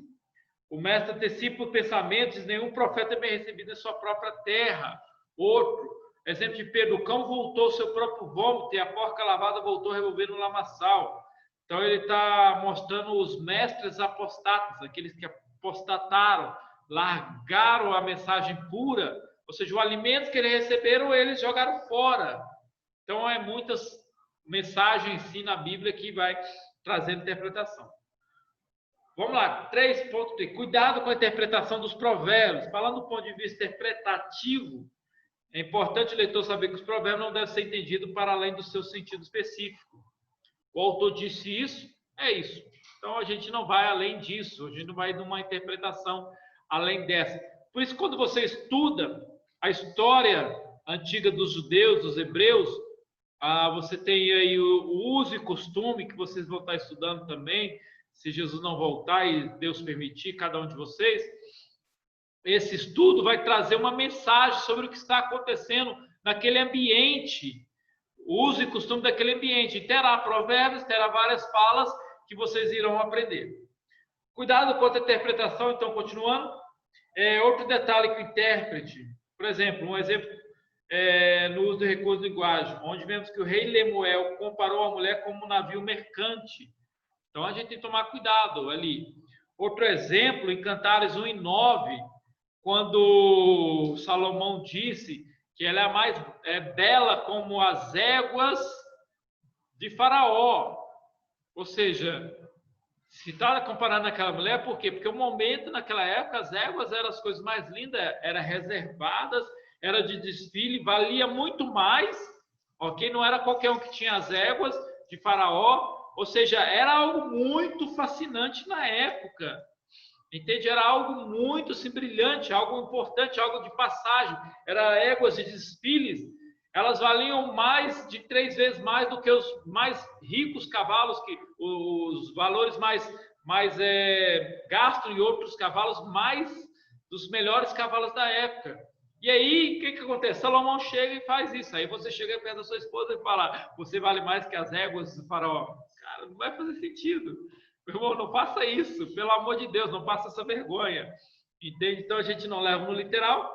O mestre antecipa os pensamentos, nenhum profeta é bem recebido em sua própria terra. Outro, exemplo de Pedro: o cão voltou ao seu próprio vômito e a porca lavada voltou a revolver no lamaçal. Então, ele está mostrando os mestres apostatas, aqueles que apostataram, largaram a mensagem pura, ou seja, o alimento que eles receberam, eles jogaram fora. Então, é muitas mensagens sim na Bíblia que vai trazendo interpretação. Vamos lá, 3.3. Cuidado com a interpretação dos provérbios. Falando do ponto de vista interpretativo, é importante o leitor saber que os provérbios não devem ser entendidos para além do seu sentido específico. O autor disse isso, é isso. Então, a gente não vai além disso, a gente não vai numa interpretação além dessa. Por isso, quando você estuda a história antiga dos judeus, dos hebreus, você tem aí o uso e costume, que vocês vão estar estudando também, se Jesus não voltar e Deus permitir, cada um de vocês. Esse estudo vai trazer uma mensagem sobre o que está acontecendo naquele ambiente, o uso e costume daquele ambiente. E terá provérbios, terá várias falas que vocês irão aprender. Cuidado com a interpretação, então, continuando. Outro detalhe que o intérprete, por exemplo, um exemplo no uso do recurso de linguagem, onde vemos que o rei Lemuel comparou a mulher como um navio mercante. Então, a gente tem que tomar cuidado ali. Outro exemplo, em Cantares 1:9, quando Salomão disse que ela é a mais bela como as éguas de Faraó. Ou seja, se está comparando aquela mulher, por quê? Porque o momento, naquela época, as éguas eram as coisas mais lindas, eram reservadas, era de desfile, valia muito mais, ok? Não era qualquer um que tinha as éguas de Faraó, ou seja, era algo muito fascinante na época, entende? Era algo muito assim, brilhante, algo importante, algo de passagem, era éguas de desfiles, elas valiam mais de 3 vezes mais do que os mais ricos cavalos, que os valores mais gastos em outros cavalos, mais dos melhores cavalos da época. E aí, o que acontece? Salomão chega e faz isso. Aí você chega perto da sua esposa e fala: você vale mais que as éguas do Faraó. Cara, não vai fazer sentido. Meu irmão, não faça isso. Pelo amor de Deus, não faça essa vergonha. Entende? Então, a gente não leva no literal,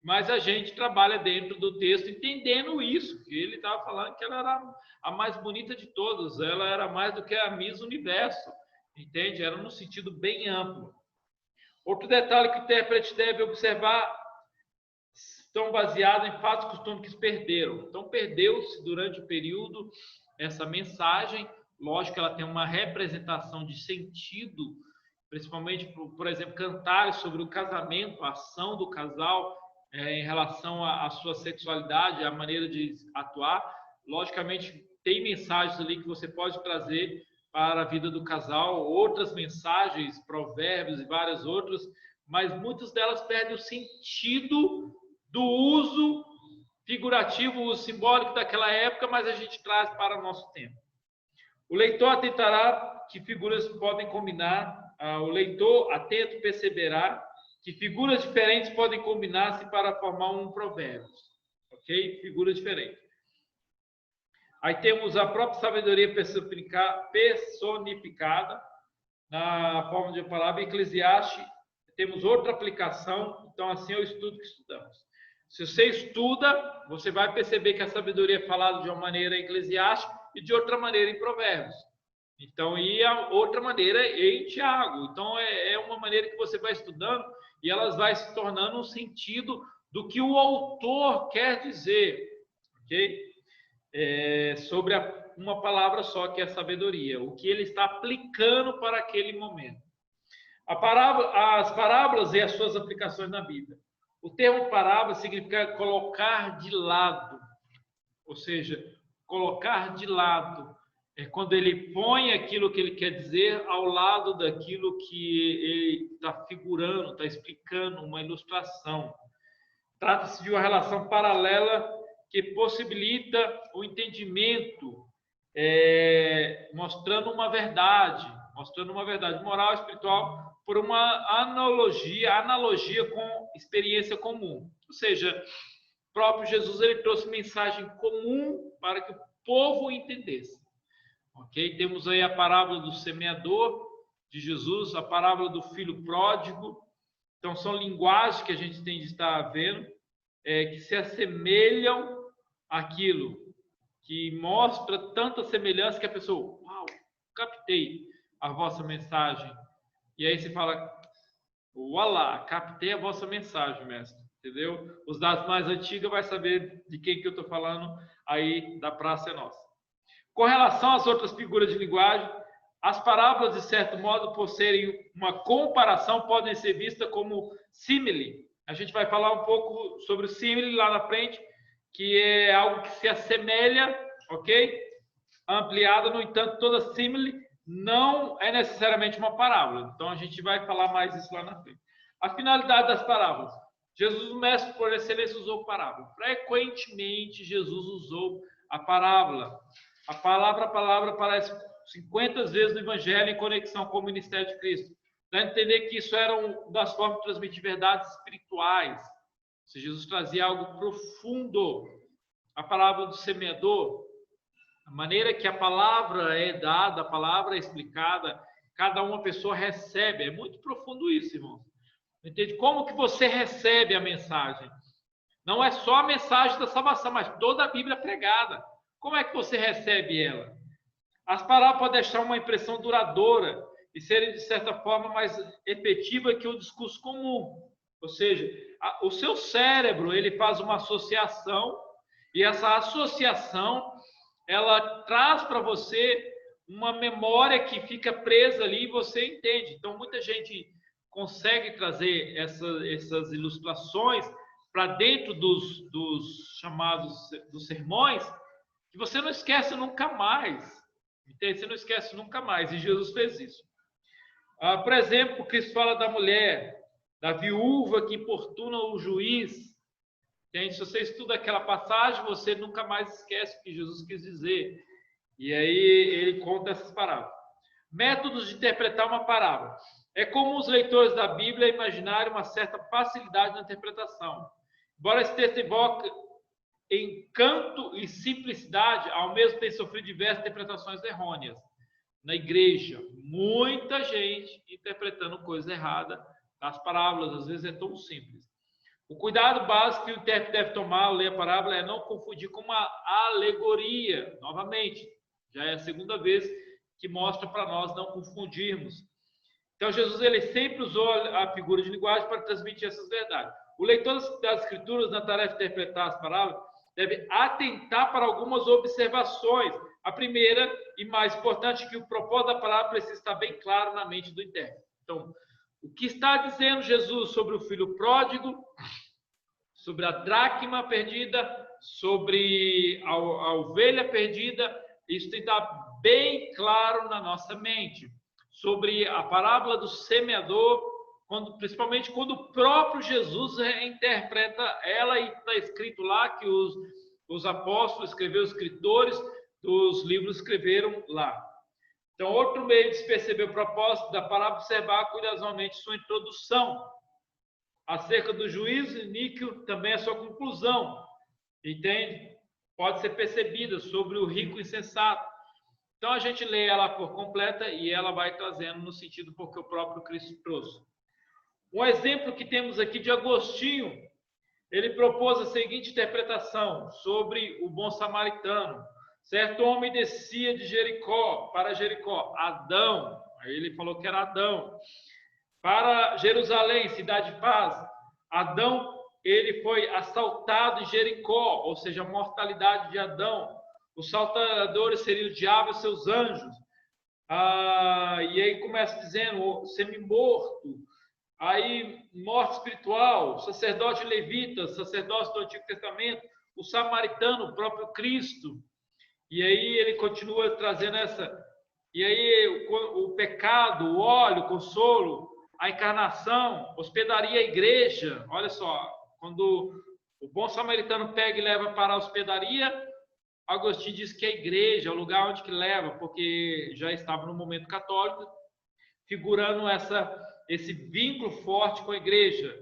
mas a gente trabalha dentro do texto entendendo isso, que ele estava falando que ela era a mais bonita de todas, ela era mais do que a Miss Universo, entende? Era num sentido bem amplo. Outro detalhe que o intérprete deve observar, estão baseados em fatos e costumes que se perderam. Então, perdeu-se durante o período essa mensagem. Lógico que ela tem uma representação de sentido, principalmente, por exemplo, cantares sobre o casamento, a ação do casal em relação à sua sexualidade, a maneira de atuar. Logicamente, tem mensagens ali que você pode trazer para a vida do casal, outras mensagens, provérbios e várias outras, mas muitas delas perdem o sentido do uso figurativo, o simbólico daquela época, mas a gente traz para o nosso tempo. O leitor atentará que figuras podem combinar, o leitor atento perceberá que figuras diferentes podem combinar-se para formar um provérbio, ok? Figuras diferentes. Aí temos a própria sabedoria personificada na forma de palavra. Eclesiastes, temos outra aplicação. Então, assim é o estudo que estudamos. Se você estuda, você vai perceber que a sabedoria é falada de uma maneira eclesiástica e de outra maneira em Provérbios. Então, e a outra maneira é em Tiago. Então, é uma maneira que você vai estudando e elas vai se tornando um sentido do que o autor quer dizer, ok? Sobre uma palavra só, que é sabedoria, o que ele está aplicando para aquele momento. As parábolas e as suas aplicações na Bíblia. O termo parábola significa colocar de lado, ou seja, colocar de lado. É quando ele põe aquilo que ele quer dizer ao lado daquilo que ele está figurando, está explicando, uma ilustração. Trata-se de uma relação paralela que possibilita o entendimento, mostrando uma verdade moral e espiritual por uma analogia com experiência comum. Ou seja, o próprio Jesus ele trouxe mensagem comum para que o povo entendesse. Ok? Temos aí a parábola do semeador de Jesus, a parábola do filho pródigo. Então, são linguagens que a gente tem de estar vendo, que se assemelham àquilo, que mostra tanta semelhança que a pessoa, uau, captei a vossa mensagem. E aí você fala, ualá, captei a vossa mensagem, mestre. Entendeu? Os dados mais antigos vai saber de quem que eu estou falando aí da Praça é Nossa. Com relação às outras figuras de linguagem, as parábolas, de certo modo, por serem uma comparação, podem ser vistas como símile. A gente vai falar um pouco sobre o símile lá na frente, que é algo que se assemelha, ok? Ampliada, no entanto, toda símile não é necessariamente uma parábola. Então, a gente vai falar mais isso lá na frente. A finalidade das parábolas. Jesus, o mestre por excelência, usou parábola. Frequentemente, Jesus usou a parábola. A palavra aparece 50 vezes no Evangelho em conexão com o ministério de Cristo. Dá a entender que isso era uma das formas de transmitir verdades espirituais. Se Jesus trazia algo profundo. A palavra do semeador, a maneira que a palavra é dada, a palavra é explicada, cada uma pessoa recebe. É muito profundo isso, irmão. Entende? Como que você recebe a mensagem? Não é só a mensagem da salvação, mas toda a Bíblia pregada. Como é que você recebe ela? As parábolas podem deixar uma impressão duradoura e serem, de certa forma, mais efetiva que o discurso comum. Ou seja, o seu cérebro ele faz uma associação e essa associação ela traz para você uma memória que fica presa ali e você entende. Então, muita gente consegue trazer essas ilustrações para dentro dos chamados dos sermões, que você não esquece nunca mais. Entende? Você não esquece nunca mais. E Jesus fez isso. Por exemplo, Cristo fala da mulher, da viúva que importuna o juiz. Entende? Se você estuda aquela passagem, você nunca mais esquece o que Jesus quis dizer. E aí ele conta essas parábolas. Métodos de interpretar uma parábola. É comum os leitores da Bíblia imaginarem uma certa facilidade na interpretação. Embora esse texto evoque encanto e simplicidade, ao mesmo tempo tem sofrido diversas interpretações errôneas. Na igreja, muita gente interpretando coisa errada das parábolas, às vezes é tão simples. O cuidado básico que o intérprete deve tomar ao ler a parábola é não confundir com uma alegoria. Novamente, já é a segunda vez que mostra para nós não confundirmos. Então, Jesus ele sempre usou a figura de linguagem para transmitir essas verdades. O leitor das Escrituras, na tarefa de interpretar as parábolas, deve atentar para algumas observações. A primeira e mais importante é que o propósito da parábola precisa estar bem claro na mente do intérprete. Então, o que está dizendo Jesus sobre o filho pródigo, sobre a dracma perdida, sobre a ovelha perdida, isso tem que estar bem claro na nossa mente. Sobre a parábola do semeador, principalmente quando o próprio Jesus interpreta ela, e está escrito lá que os apóstolos escreveram, os escritores dos livros escreveram lá. Então, outro meio de se perceber o propósito da parábola, observar cuidadosamente sua introdução acerca do juízo iníquo, também a sua conclusão, entende? Pode ser percebida sobre o rico insensato. Então, a gente lê ela por completa e ela vai trazendo no sentido porque o próprio Cristo trouxe. Um exemplo que temos aqui de Agostinho, ele propôs a seguinte interpretação sobre o bom samaritano. Certo homem descia de Jericó, para Jericó, Adão, aí ele falou que era Adão, para Jerusalém, cidade de paz. Adão, ele foi assaltado em Jericó, ou seja, a mortalidade de Adão. Os saltadores seriam o diabo e seus anjos. E aí começa dizendo, semi-morto. Aí, morte espiritual, sacerdote levita, sacerdócio do Antigo Testamento, o samaritano, o próprio Cristo. E aí ele continua trazendo essa. E aí o pecado, o óleo, o consolo, a encarnação, hospedaria, a igreja. Olha só, quando o bom samaritano pega e leva para a hospedaria, Agostinho diz que a igreja é o lugar onde que leva, porque já estava no momento católico, figurando esse vínculo forte com a igreja.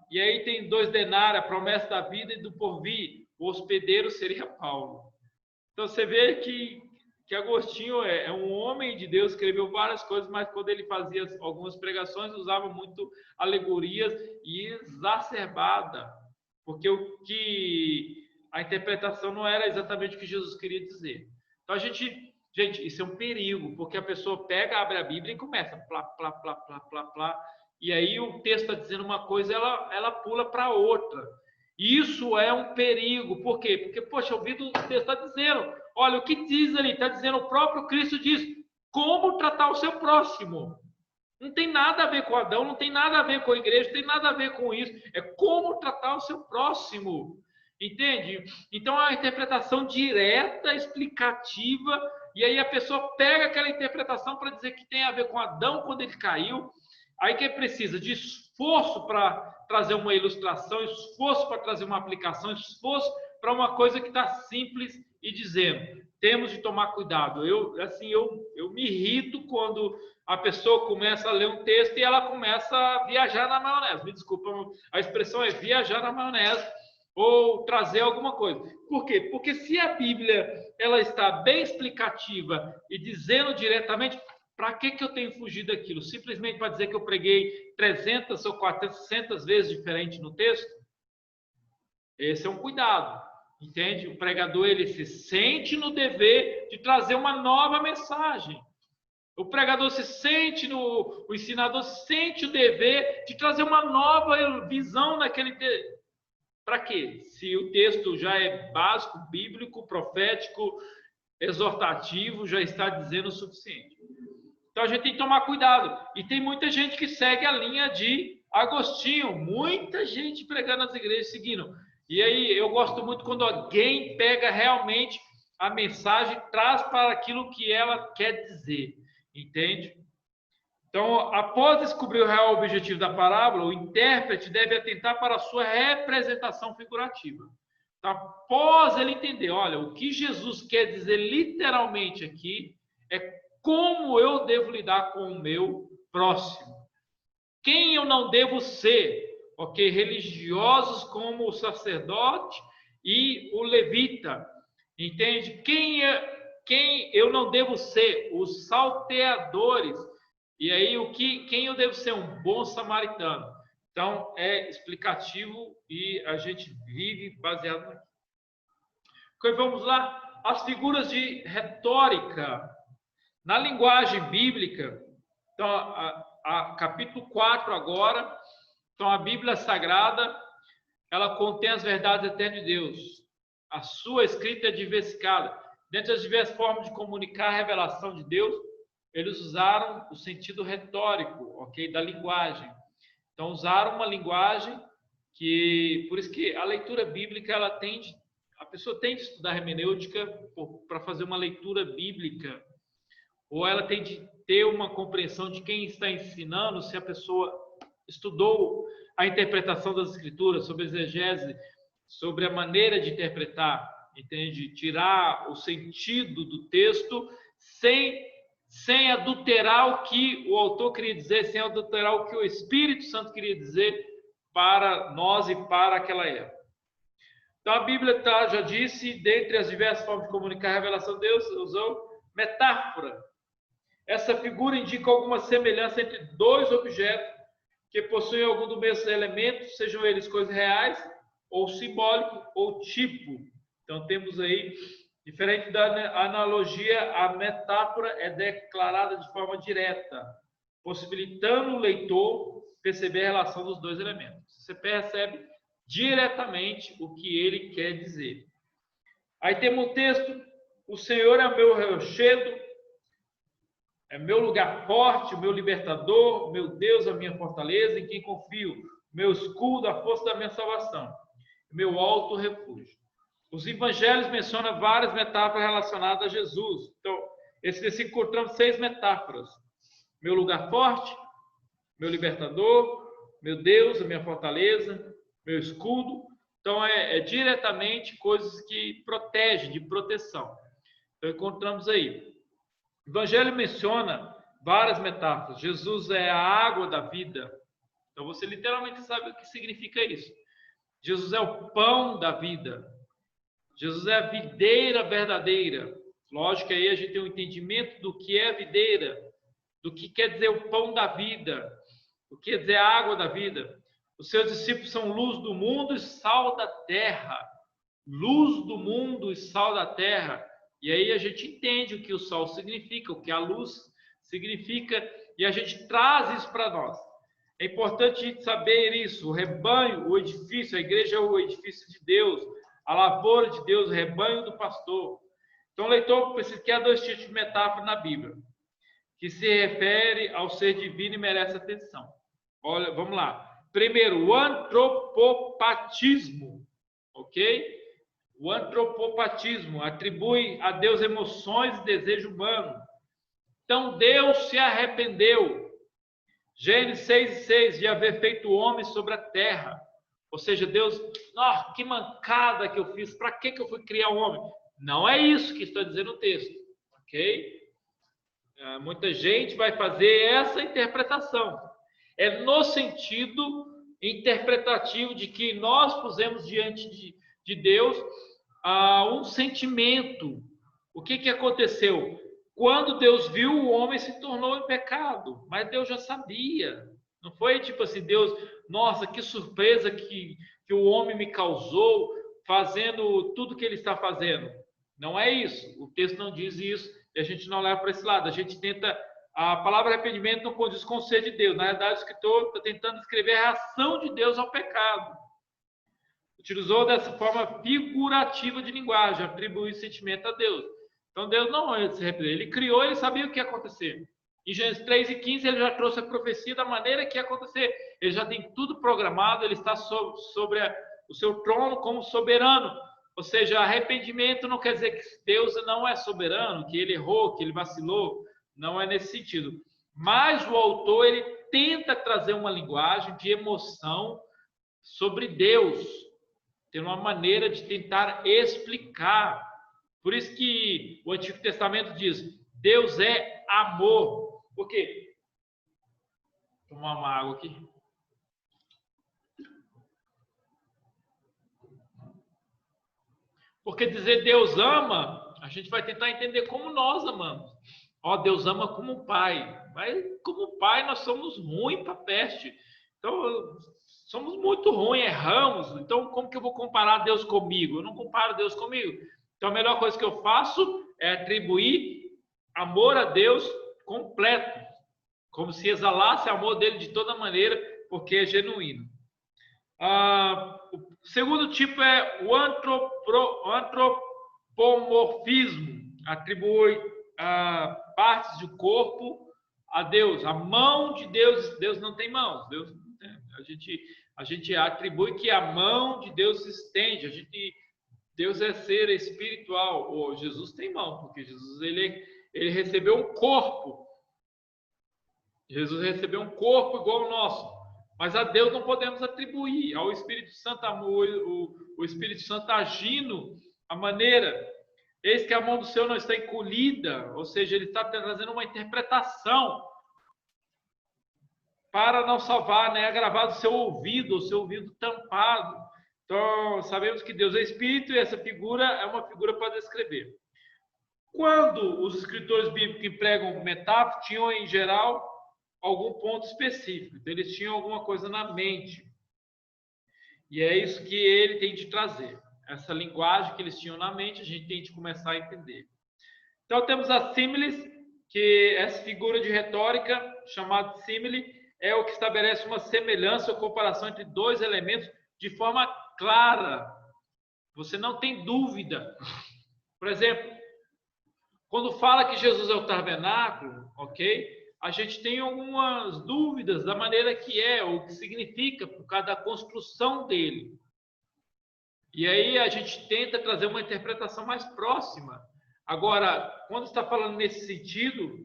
E aí tem 2 denários, a promessa da vida e do porvir. O hospedeiro seria Paulo. Então você vê que Agostinho é um homem de Deus, escreveu várias coisas, mas quando ele fazia algumas pregações, usava muito alegorias e exacerbada, porque a interpretação não era exatamente o que Jesus queria dizer. Então gente, isso é um perigo, porque a pessoa pega, abre a Bíblia e começa plá, plá, plá, plá, plá, plá, e aí o texto está dizendo uma coisa, ela pula para outra. Isso é um perigo. Por quê? Porque, poxa, o texto está dizendo, olha, o que diz ali? Está dizendo, o próprio Cristo diz, como tratar o seu próximo. Não tem nada a ver com Adão, não tem nada a ver com a igreja, não tem nada a ver com isso. É como tratar o seu próximo. Entende? Então, é uma interpretação direta, explicativa, e aí a pessoa pega aquela interpretação para dizer que tem a ver com Adão quando ele caiu. Aí que precisa de esforço para trazer uma ilustração, esforço para trazer uma aplicação, esforço para uma coisa que está simples e dizendo, temos de tomar cuidado. Eu me irrito quando a pessoa começa a ler um texto e ela começa a viajar na maionese. Me desculpa, a expressão é viajar na maionese ou trazer alguma coisa. Por quê? Porque se a Bíblia ela está bem explicativa e dizendo diretamente, para que eu tenho fugido daquilo? Simplesmente para dizer que eu preguei 300 ou 400 vezes diferente no texto? Esse é um cuidado, entende? O pregador ele se sente no dever de trazer uma nova mensagem. O pregador se sente, o ensinador se sente o dever de trazer uma nova visão naquele texto. Para quê? Se o texto já é básico, bíblico, profético, exortativo, já está dizendo o suficiente. Então a gente tem que tomar cuidado. E tem muita gente que segue a linha de Agostinho, muita gente pregando nas igrejas seguindo. E aí eu gosto muito quando alguém pega realmente a mensagem e traz para aquilo que ela quer dizer, entende? Então, após descobrir o real objetivo da parábola, o intérprete deve atentar para a sua representação figurativa. Então, após ele entender, olha, o que Jesus quer dizer literalmente aqui é como eu devo lidar com o meu próximo. Quem eu não devo ser, ok? Religiosos como o sacerdote e o levita, entende? Quem eu não devo ser? Os salteadores. E aí, quem eu devo ser? Um bom samaritano. Então, é explicativo e a gente vive baseado nisso. Ok, vamos lá. As figuras de retórica. Na linguagem bíblica, então, capítulo 4 agora, então a Bíblia Sagrada, ela contém as verdades eternas de Deus. A sua escrita é diversificada. Dentre as diversas formas de comunicar a revelação de Deus, eles usaram o sentido retórico, ok, da linguagem. Então, usaram uma linguagem por isso que a leitura bíblica, a pessoa tem de estudar hermenêutica para fazer uma leitura bíblica, ou ela tem de ter uma compreensão de quem está ensinando, se a pessoa estudou a interpretação das escrituras, sobre a exegese, sobre a maneira de interpretar, entende? Tirar o sentido do texto sem adulterar o que o autor queria dizer, sem adulterar o que o Espírito Santo queria dizer para nós e para aquela época. Então, a Bíblia já disse, dentre as diversas formas de comunicar a revelação de Deus, usou metáfora. Essa figura indica alguma semelhança entre dois objetos que possuem algum dos mesmos elementos, sejam eles coisas reais, ou simbólico, ou tipo. Então, temos aí, diferente da analogia, a metáfora é declarada de forma direta, possibilitando o leitor perceber a relação dos dois elementos. Você percebe diretamente o que ele quer dizer. Aí temos o texto: o Senhor é meu rochedo, é meu lugar forte, o meu libertador, meu Deus, a minha fortaleza, em quem confio, meu escudo, a força da minha salvação, meu alto refúgio. Os evangelhos mencionam várias metáforas relacionadas a Jesus. Então, esse versículo encontramos 6 metáforas: meu lugar forte, meu libertador, meu Deus, a minha fortaleza, meu escudo. Então, é diretamente coisas que protegem, de proteção. Então, encontramos aí. O Evangelho menciona várias metáforas. Jesus é a água da vida. Então, você literalmente sabe o que significa isso. Jesus é o pão da vida. Jesus é a videira verdadeira. Lógico que aí a gente tem um entendimento do que é a videira, do que quer dizer o pão da vida, o que quer dizer a água da vida. Os seus discípulos são luz do mundo e sal da terra. Luz do mundo e sal da terra. E aí a gente entende o que o sol significa, o que a luz significa, e a gente traz isso para nós. É importante saber isso. O rebanho, o edifício, a igreja é o edifício de Deus, a lavoura de Deus, o rebanho do pastor. Então, o leitor precisa que há 2 tipos de metáfora na Bíblia, que se refere ao ser divino e merece atenção. Olha, vamos lá. Primeiro, o antropopatismo, ok? O antropopatismo atribui a Deus emoções e desejo humano. Então, Deus se arrependeu. Gênesis 6:6, de haver feito o homem sobre a terra. Ou seja, Deus, que mancada que eu fiz, para que eu fui criar o homem? Não é isso que está dizendo o texto, ok? Muita gente vai fazer essa interpretação. É no sentido interpretativo de que nós pusemos diante de Deus um sentimento. O que aconteceu? Quando Deus viu, o homem se tornou em pecado, mas Deus já sabia. Não foi tipo assim, Deus, nossa, que surpresa que o homem me causou fazendo tudo que ele está fazendo. Não é isso. O texto não diz isso e a gente não leva para esse lado. A gente tenta. A palavra arrependimento não condiz com o ser de Deus. Na verdade, o escritor está tentando descrever a reação de Deus ao pecado. Utilizou dessa forma figurativa de linguagem, atribuir sentimento a Deus. Então, Deus não é se arrepender. Ele criou, ele sabia o que ia acontecer. Em Gênesis 3:15, ele já trouxe a profecia da maneira que ia acontecer. Ele já tem tudo programado, ele está sobre o seu trono como soberano. Ou seja, arrependimento não quer dizer que Deus não é soberano, que ele errou, que ele vacilou. Não é nesse sentido. Mas o autor, ele tenta trazer uma linguagem de emoção sobre Deus. Tem uma maneira de tentar explicar. Por isso que o Antigo Testamento diz, Deus é amor. Por quê? Vou tomar uma água aqui. Porque dizer Deus ama, a gente vai tentar entender como nós amamos. Deus ama como pai. Mas como pai nós somos ruins para peste. Então, somos muito ruins, erramos. Então, como que eu vou comparar Deus comigo? Eu não comparo Deus comigo. Então, a melhor coisa que eu faço é atribuir amor a Deus completo. Como se exalasse o amor dele de toda maneira, porque é genuíno. O segundo tipo é o antropomorfismo. Atribui partes do corpo a Deus. A mão de Deus, Deus não tem mãos. A gente atribui que a mão de Deus se estende. Deus é ser espiritual. Jesus tem mão, porque Jesus ele recebeu um corpo. Jesus recebeu um corpo igual ao nosso. Mas a Deus não podemos atribuir. Ao Espírito Santo, o Espírito Santo agindo a maneira. Eis que a mão do Senhor não está encolhida, ou seja, ele está trazendo uma interpretação para não salvar, né? Agravado o seu ouvido tampado. Então, sabemos que Deus é Espírito e essa figura é uma figura para descrever. Quando os escritores bíblicos empregam metáfora, tinham em geral algum ponto específico. Então, eles tinham alguma coisa na mente. E é isso que ele tem de trazer. Essa linguagem que eles tinham na mente, a gente tem de começar a entender. Então, temos a símiles, que essa figura de retórica, chamada símile, é o que estabelece uma semelhança ou comparação entre dois elementos de forma clara. Você não tem dúvida. Por exemplo, quando fala que Jesus é o tabernáculo, ok? A gente tem algumas dúvidas da maneira que é, ou que significa, por causa da construção dele. E aí a gente tenta trazer uma interpretação mais próxima. Agora, quando está falando nesse sentido,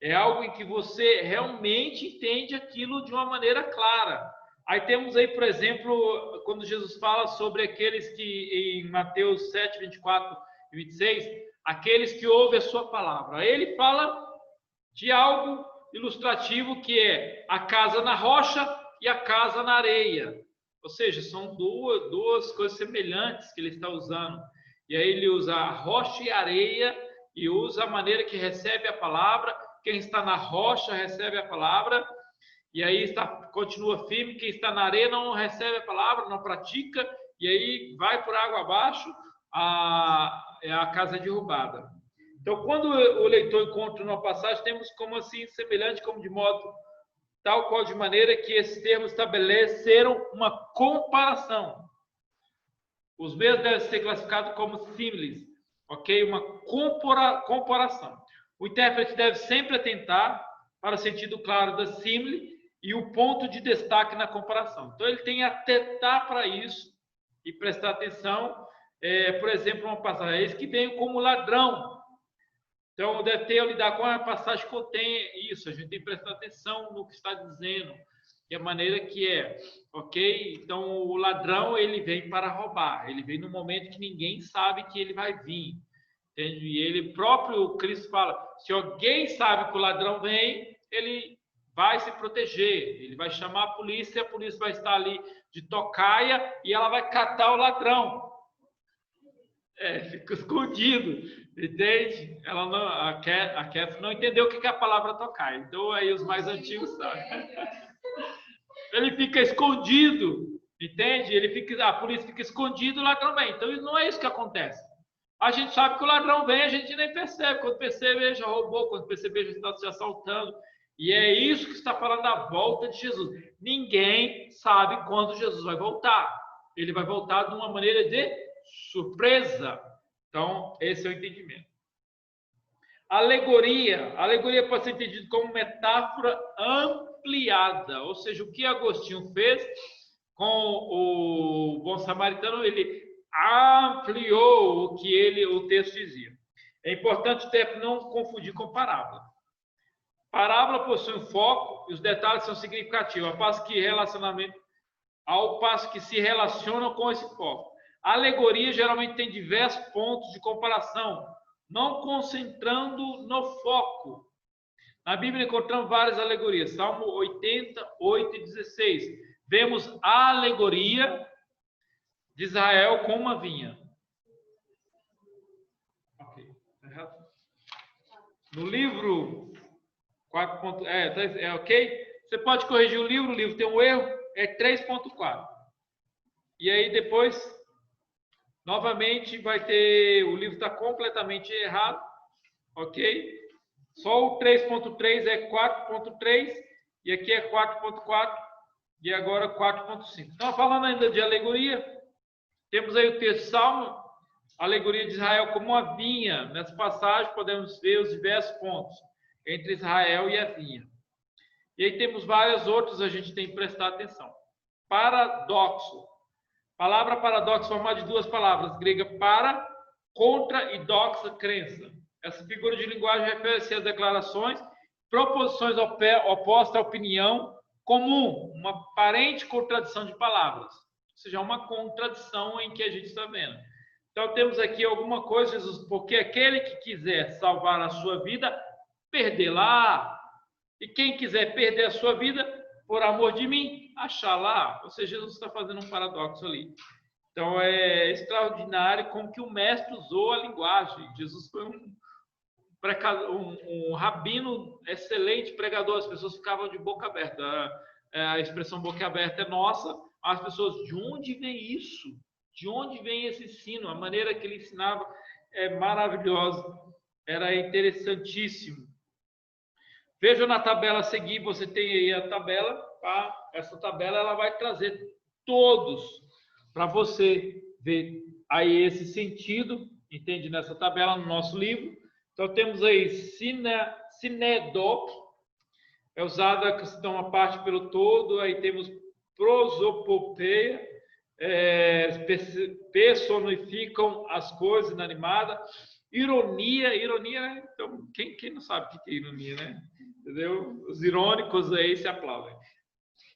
é algo em que você realmente entende aquilo de uma maneira clara. Aí temos aí, por exemplo, quando Jesus fala sobre aqueles que, em Mateus 7, 24 e 26, aqueles que ouvem a sua palavra. Aí ele fala de algo ilustrativo que é a casa na rocha e a casa na areia. Ou seja, são duas coisas semelhantes que ele está usando. E aí ele usa a rocha e a areia e usa a maneira que recebe a palavra. Quem está na rocha recebe a palavra e aí continua firme. Quem está na areia não recebe a palavra, não pratica e aí vai por água abaixo, a casa derrubada. Então, quando o leitor encontra uma passagem, temos como assim semelhante, como de modo tal qual de maneira que esses termos estabeleceram uma comparação. Os mesmos devem ser classificados como símiles, ok? Uma comparação. O intérprete deve sempre atentar para o sentido claro da símile e o ponto de destaque na comparação. Então, ele tem que atentar para isso e prestar atenção. Por exemplo, uma passagem, eles que vêm como ladrão. Então, deve ter ao lidar com a passagem que contém isso. A gente tem que prestar atenção no que está dizendo e a maneira que é, ok? Então, o ladrão, ele vem para roubar. Ele vem no momento que ninguém sabe que ele vai vir. Entende? E ele próprio, Cristo fala, se alguém sabe que o ladrão vem, ele vai se proteger. Ele vai chamar a polícia vai estar ali de tocaia e ela vai catar o ladrão. Fica escondido, entende? Ela não, a Catherine não entendeu o que é a palavra tocar. Então, aí os mais antigos sabem. Ele fica escondido, entende? A polícia fica escondida, o ladrão vem. Então, não é isso que acontece. A gente sabe que o ladrão vem, a gente nem percebe. Quando percebe, já roubou. Quando percebe, já está se assaltando. E é isso que está falando da volta de Jesus. Ninguém sabe quando Jesus vai voltar. Ele vai voltar de uma maneira de surpresa. Então, esse é o entendimento. Alegoria. Alegoria pode ser entendida como metáfora ampliada. Ou seja, o que Agostinho fez com o bom samaritano, ele ampliou o que o texto dizia. É importante o tempo não confundir com parábola. Parábola possui um foco e os detalhes são significativos, ao passo que se relacionam com esse foco. A alegoria geralmente tem diversos pontos de comparação, não concentrando no foco. Na Bíblia encontramos várias alegorias. Salmo 80, 8 e 16. Vemos a alegoria de Israel com uma vinha. Ok. No livro 4. Ok? Você pode corrigir o livro tem um erro, é 3.4. E aí depois, novamente, vai ter, o livro está completamente errado, ok? Só o 3.3 é 4.3, e aqui é 4.4, e agora 4.5. Então, falando ainda de alegoria, temos aí o texto Salmo, alegoria de Israel como uma vinha. Nessa passagem podemos ver os diversos pontos entre Israel e a vinha. E aí temos várias outras, a gente tem que prestar atenção. Paradoxo. Palavra paradoxo formada de duas palavras, grega para, contra e doxa, crença. Essa figura de linguagem refere-se às declarações, proposições opostas à opinião comum, uma aparente contradição de palavras. Ou seja, uma contradição em que a gente está vendo. Então, temos aqui alguma coisa, Jesus, porque aquele que quiser salvar a sua vida, perdê-la. E quem quiser perder a sua vida, por amor de mim, achá-la. Ou seja, Jesus está fazendo um paradoxo ali. Então, é extraordinário como que o mestre usou a linguagem. Jesus foi um um rabino excelente pregador, as pessoas ficavam de boca aberta. A expressão boca aberta é nossa, as pessoas, de onde vem isso? De onde vem esse ensino? A maneira que ele ensinava é maravilhosa, era interessantíssimo. Veja na tabela a seguir, você tem aí a tabela, tá? Essa tabela ela vai trazer todos para você ver aí esse sentido, entende? Nessa tabela, no nosso livro. Então, temos aí sinedoc, é usada a questão uma parte pelo todo, aí temos prosopopeia, personificam as coisas inanimadas, ironia, então, quem não sabe o que é ironia, né? Entendeu? Os irônicos aí se aplaudem.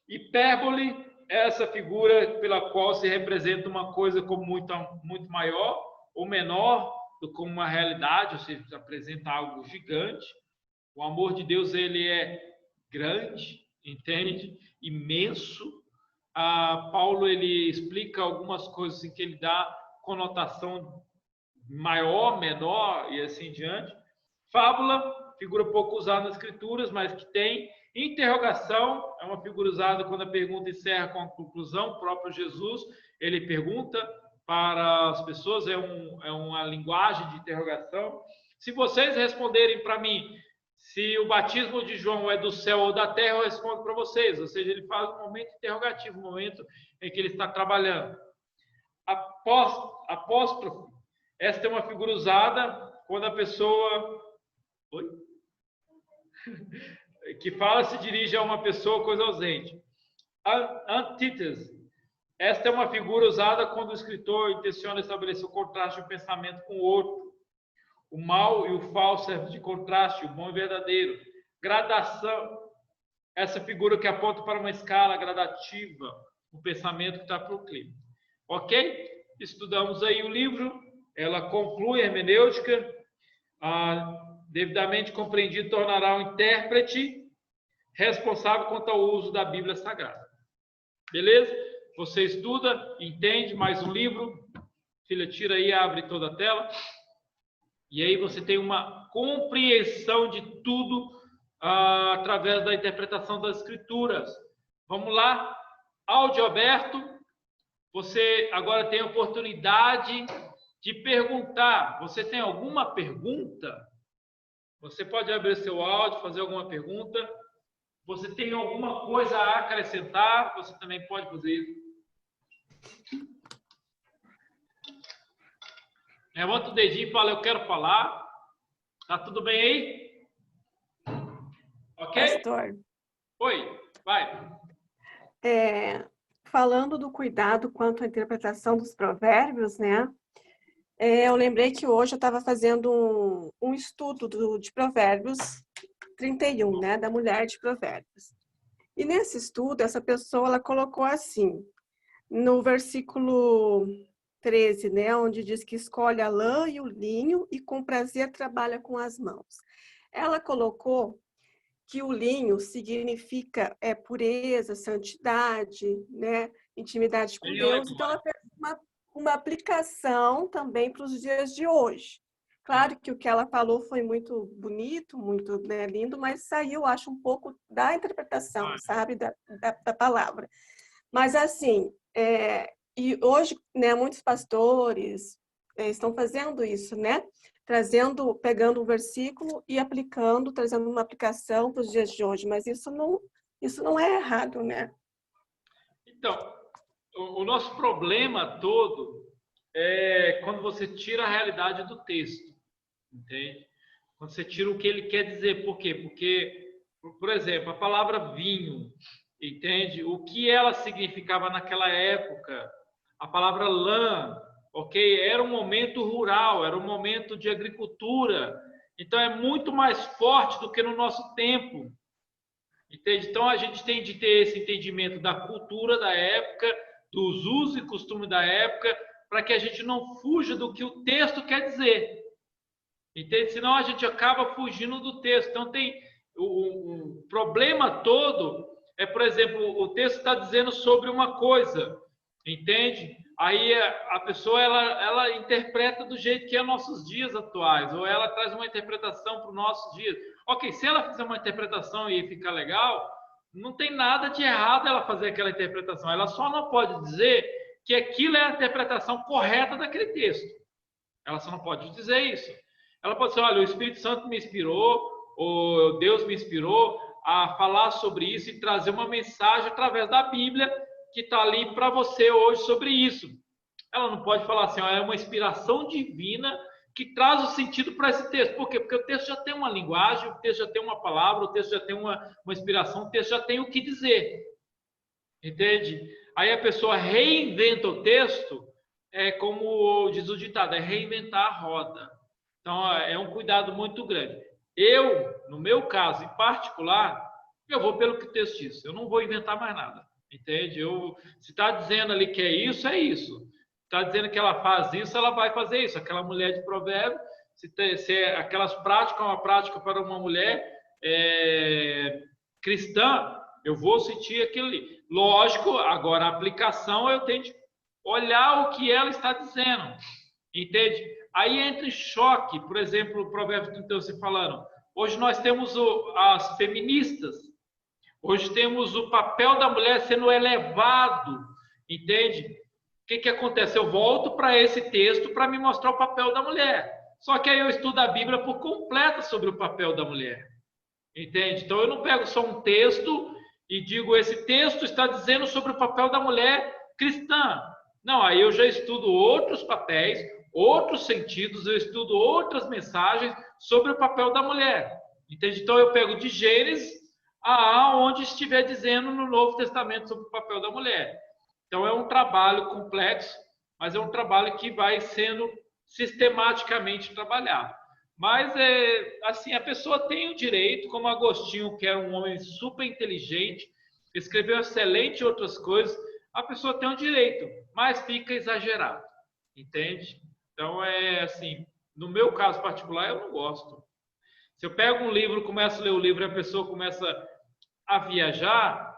Hipérbole é essa figura pela qual se representa uma coisa como muito maior ou menor do que uma realidade, ou seja, se apresenta algo gigante. O amor de Deus, ele é grande, entende? Imenso. Paulo, ele explica algumas coisas em que ele dá conotação maior, menor e assim diante. Fábula, figura pouco usada nas escrituras, mas que tem. Interrogação, é uma figura usada quando a pergunta encerra com a conclusão. O próprio Jesus, ele pergunta para as pessoas, é uma linguagem de interrogação. Se vocês responderem para mim, se o batismo de João é do céu ou da terra, eu respondo para vocês. Ou seja, ele faz um momento interrogativo, um momento em que ele está trabalhando. Apóstrofe, esta é uma figura usada quando a pessoa... Oi? Que fala se dirige a uma pessoa, coisa ausente. Antítese. Esta é uma figura usada quando o escritor intenciona estabelecer o contraste de um pensamento com o outro. O mal e o falso servem de contraste, o bom e o verdadeiro. Gradação. Essa figura que aponta para uma escala gradativa, o pensamento que está para o clima. Ok? Estudamos aí o livro. Ela conclui a hermenêutica. Devidamente compreendido tornará o intérprete responsável quanto ao uso da Bíblia Sagrada. Beleza? Você estuda, entende mais um livro. Filha, tira aí, abre toda a tela. E aí você tem uma compreensão de tudo através da interpretação das Escrituras. Vamos lá. Áudio aberto. Você agora tem a oportunidade de perguntar. Você tem alguma pergunta? Você pode abrir seu áudio, fazer alguma pergunta. Você tem alguma coisa a acrescentar? Você também pode fazer isso. Levanta o dedinho e fala, eu quero falar. Tá tudo bem aí? Ok? Pastor. Oi, vai. Falando do cuidado quanto à interpretação dos provérbios, né? Eu lembrei que hoje eu estava fazendo um estudo de Provérbios 31, né? Da mulher de Provérbios. E nesse estudo, essa pessoa, ela colocou assim, no versículo 13, né? Onde diz que escolhe a lã e o linho e com prazer trabalha com as mãos. Ela colocou que o linho significa pureza, santidade, né? Intimidade com Deus. Então, ela fez uma aplicação também para os dias de hoje. Claro que o que ela falou foi muito bonito, muito, né, lindo, mas saiu, acho, um pouco da interpretação, sabe, da palavra. Mas, assim, e hoje, né, muitos pastores estão fazendo isso, né? Pegando um versículo e aplicando, trazendo uma aplicação para os dias de hoje. Mas isso não é errado, né? Então, o nosso problema todo é quando você tira a realidade do texto, entende? Quando você tira o que ele quer dizer. Por quê? Porque, por exemplo, a palavra vinho, entende? O que ela significava naquela época? A palavra lã, ok? Era um momento rural, era um momento de agricultura. Então, é muito mais forte do que no nosso tempo. Entende? Então, a gente tem de ter esse entendimento da cultura da época, dos usos e costumes da época, para que a gente não fuja do que o texto quer dizer. Entende? Senão a gente acaba fugindo do texto. Então tem o problema todo por exemplo, o texto está dizendo sobre uma coisa, entende? Aí a pessoa ela interpreta do jeito que é nossos dias atuais, ou ela traz uma interpretação para os nossos dias. Ok, se ela fizer uma interpretação e ficar legal, não tem nada de errado ela fazer aquela interpretação. Ela só não pode dizer que aquilo é a interpretação correta daquele texto. Ela só não pode dizer isso. Ela pode dizer, olha, o Espírito Santo me inspirou, ou Deus me inspirou a falar sobre isso e trazer uma mensagem através da Bíblia que está ali para você hoje sobre isso. Ela não pode falar assim, ó, é uma inspiração divina que traz o sentido para esse texto. Por quê? Porque o texto já tem uma linguagem, o texto já tem uma palavra, o texto já tem uma inspiração, o texto já tem o que dizer. Entende? Aí a pessoa reinventa o texto, como diz o ditado, é reinventar a roda. Então, é um cuidado muito grande. Eu, no meu caso em particular, eu vou pelo que o texto diz. Eu não vou inventar mais nada. Entende? Se está dizendo ali que é isso, é isso. Está dizendo que ela faz isso, ela vai fazer isso. Aquela mulher de provérbio, se aquelas práticas é uma prática para uma mulher cristã, eu vou sentir aquilo ali. Lógico, agora a aplicação eu tenho de olhar o que ela está dizendo. Entende? Aí entra em choque, por exemplo, o provérbio 31 se falando. Hoje nós temos as feministas. Hoje temos o papel da mulher sendo elevado, entende? O que acontece? Eu volto para esse texto para me mostrar o papel da mulher. Só que aí eu estudo a Bíblia por completa sobre o papel da mulher, entende? Então eu não pego só um texto e digo, esse texto está dizendo sobre o papel da mulher cristã. Não, aí eu já estudo outros papéis, outros sentidos, eu estudo outras mensagens sobre o papel da mulher, entende? Então eu pego de Gênesis aonde estiver dizendo no Novo Testamento sobre o papel da mulher. Então é um trabalho complexo, mas é um trabalho que vai sendo sistematicamente trabalhado. Mas assim, a pessoa tem o direito, como Agostinho, que era um homem super inteligente, escreveu excelente outras coisas, a pessoa tem o direito, mas fica exagerado, entende? Então assim, no meu caso particular, eu não gosto. Se eu pego um livro, começo a ler o livro e a pessoa começa a viajar,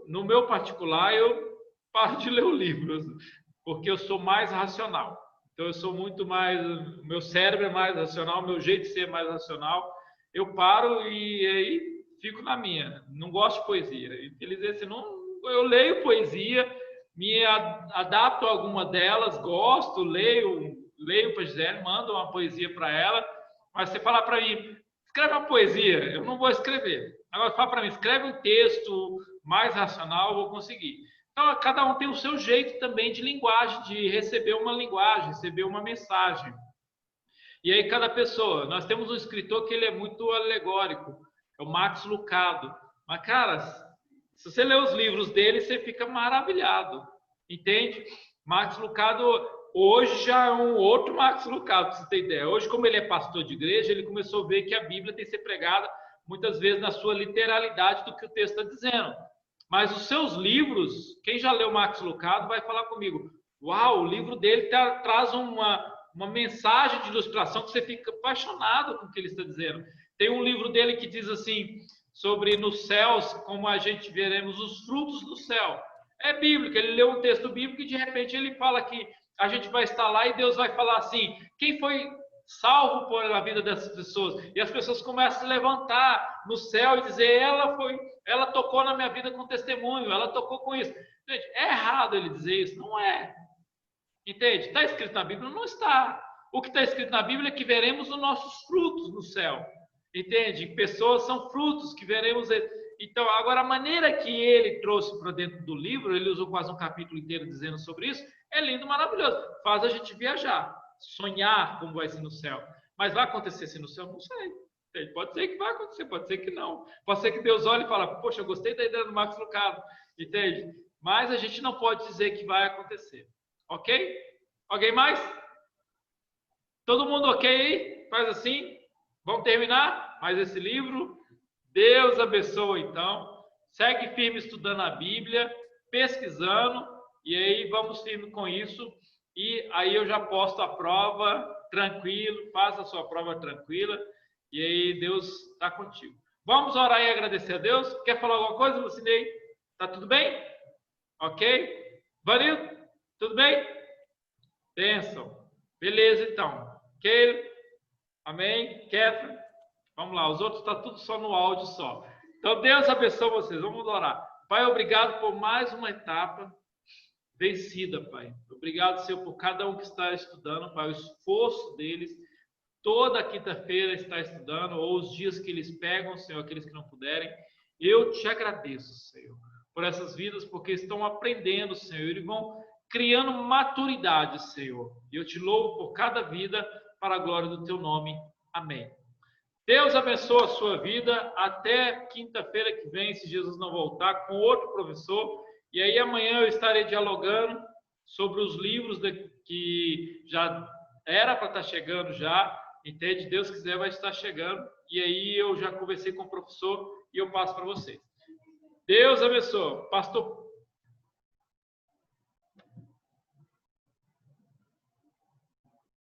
no meu particular, eu paro de ler o livro, porque eu sou mais racional. Então, eu sou muito mais, meu cérebro é mais racional, meu jeito de ser é mais racional. Eu paro e aí fico na minha. Não gosto de poesia. Eles dizem assim, eu leio poesia, me adapto a alguma delas, gosto, leio para Gisele, mando uma poesia para ela, mas você falar para mim, escreve uma poesia, eu não vou escrever. Agora, fala para mim, escreve um texto mais racional, eu vou conseguir. Então, cada um tem o seu jeito também de linguagem, de receber uma linguagem, receber uma mensagem. E aí, cada pessoa, nós temos um escritor que ele é muito alegórico, é o Max Lucado. Mas, cara, se você lê os livros dele, você fica maravilhado, entende? Max Lucado hoje já é um outro Max Lucado, para você ter ideia. Hoje, como ele é pastor de igreja, ele começou a ver que a Bíblia tem que ser pregada muitas vezes na sua literalidade do que o texto está dizendo. Mas os seus livros, quem já leu Max Lucado vai falar comigo, uau, o livro dele traz uma mensagem de ilustração que você fica apaixonado com o que ele está dizendo. Tem um livro dele que diz assim, sobre nos céus, como a gente veremos os frutos do céu. É bíblico, ele leu um texto bíblico e de repente ele fala que a gente vai estar lá e Deus vai falar assim, quem foi salvo pela vida dessas pessoas? E as pessoas começam a se levantar no céu e dizer, ela tocou na minha vida com testemunho, ela tocou com isso. Gente, é errado ele dizer isso? Não é. Entende? Está escrito na Bíblia? Não está. O que está escrito na Bíblia é que veremos os nossos frutos no céu. Entende? Pessoas são frutos que veremos. Então, agora, a maneira que ele trouxe para dentro do livro, ele usou quase um capítulo inteiro dizendo sobre isso, é lindo, maravilhoso. Faz a gente viajar, sonhar como vai ser no céu. Mas vai acontecer assim no céu? Não sei. Entende? Pode ser que vai acontecer, pode ser que não. Pode ser que Deus olhe e fale, poxa, eu gostei da ideia do Max Lucado. Entende? Mas a gente não pode dizer que vai acontecer. Ok? Alguém mais? Todo mundo ok aí? Faz assim? Vamos terminar mais esse livro? Deus abençoe, então. Segue firme estudando a Bíblia, pesquisando, e aí vamos firme com isso. E aí eu já posto a prova tranquilo, faça a sua prova tranquila, e aí Deus está contigo. Vamos orar e agradecer a Deus. Quer falar alguma coisa, Lucinei? Tá tudo bem? Ok? Vanildo? Tudo bem? Bênção. Beleza, então. Ok? Amém? Catherine? Vamos lá, os outros estão tudo só no áudio só. Então, Deus abençoe vocês. Vamos orar. Pai, obrigado por mais uma etapa vencida, Pai. Obrigado, Senhor, por cada um que está estudando, Pai, o esforço deles. Toda quinta-feira está estudando, ou os dias que eles pegam, Senhor, aqueles que não puderem. Eu te agradeço, Senhor, por essas vidas, porque estão aprendendo, Senhor, e vão criando maturidade, Senhor. E eu te louvo por cada vida, para a glória do teu nome. Amém. Deus abençoe a sua vida. Até quinta-feira que vem, se Jesus não voltar, com outro professor. E aí amanhã eu estarei dialogando sobre os livros que já era para estar chegando já. Entende? Deus quiser vai estar chegando. E aí eu já conversei com o professor e eu passo para vocês. Deus abençoe. Pastor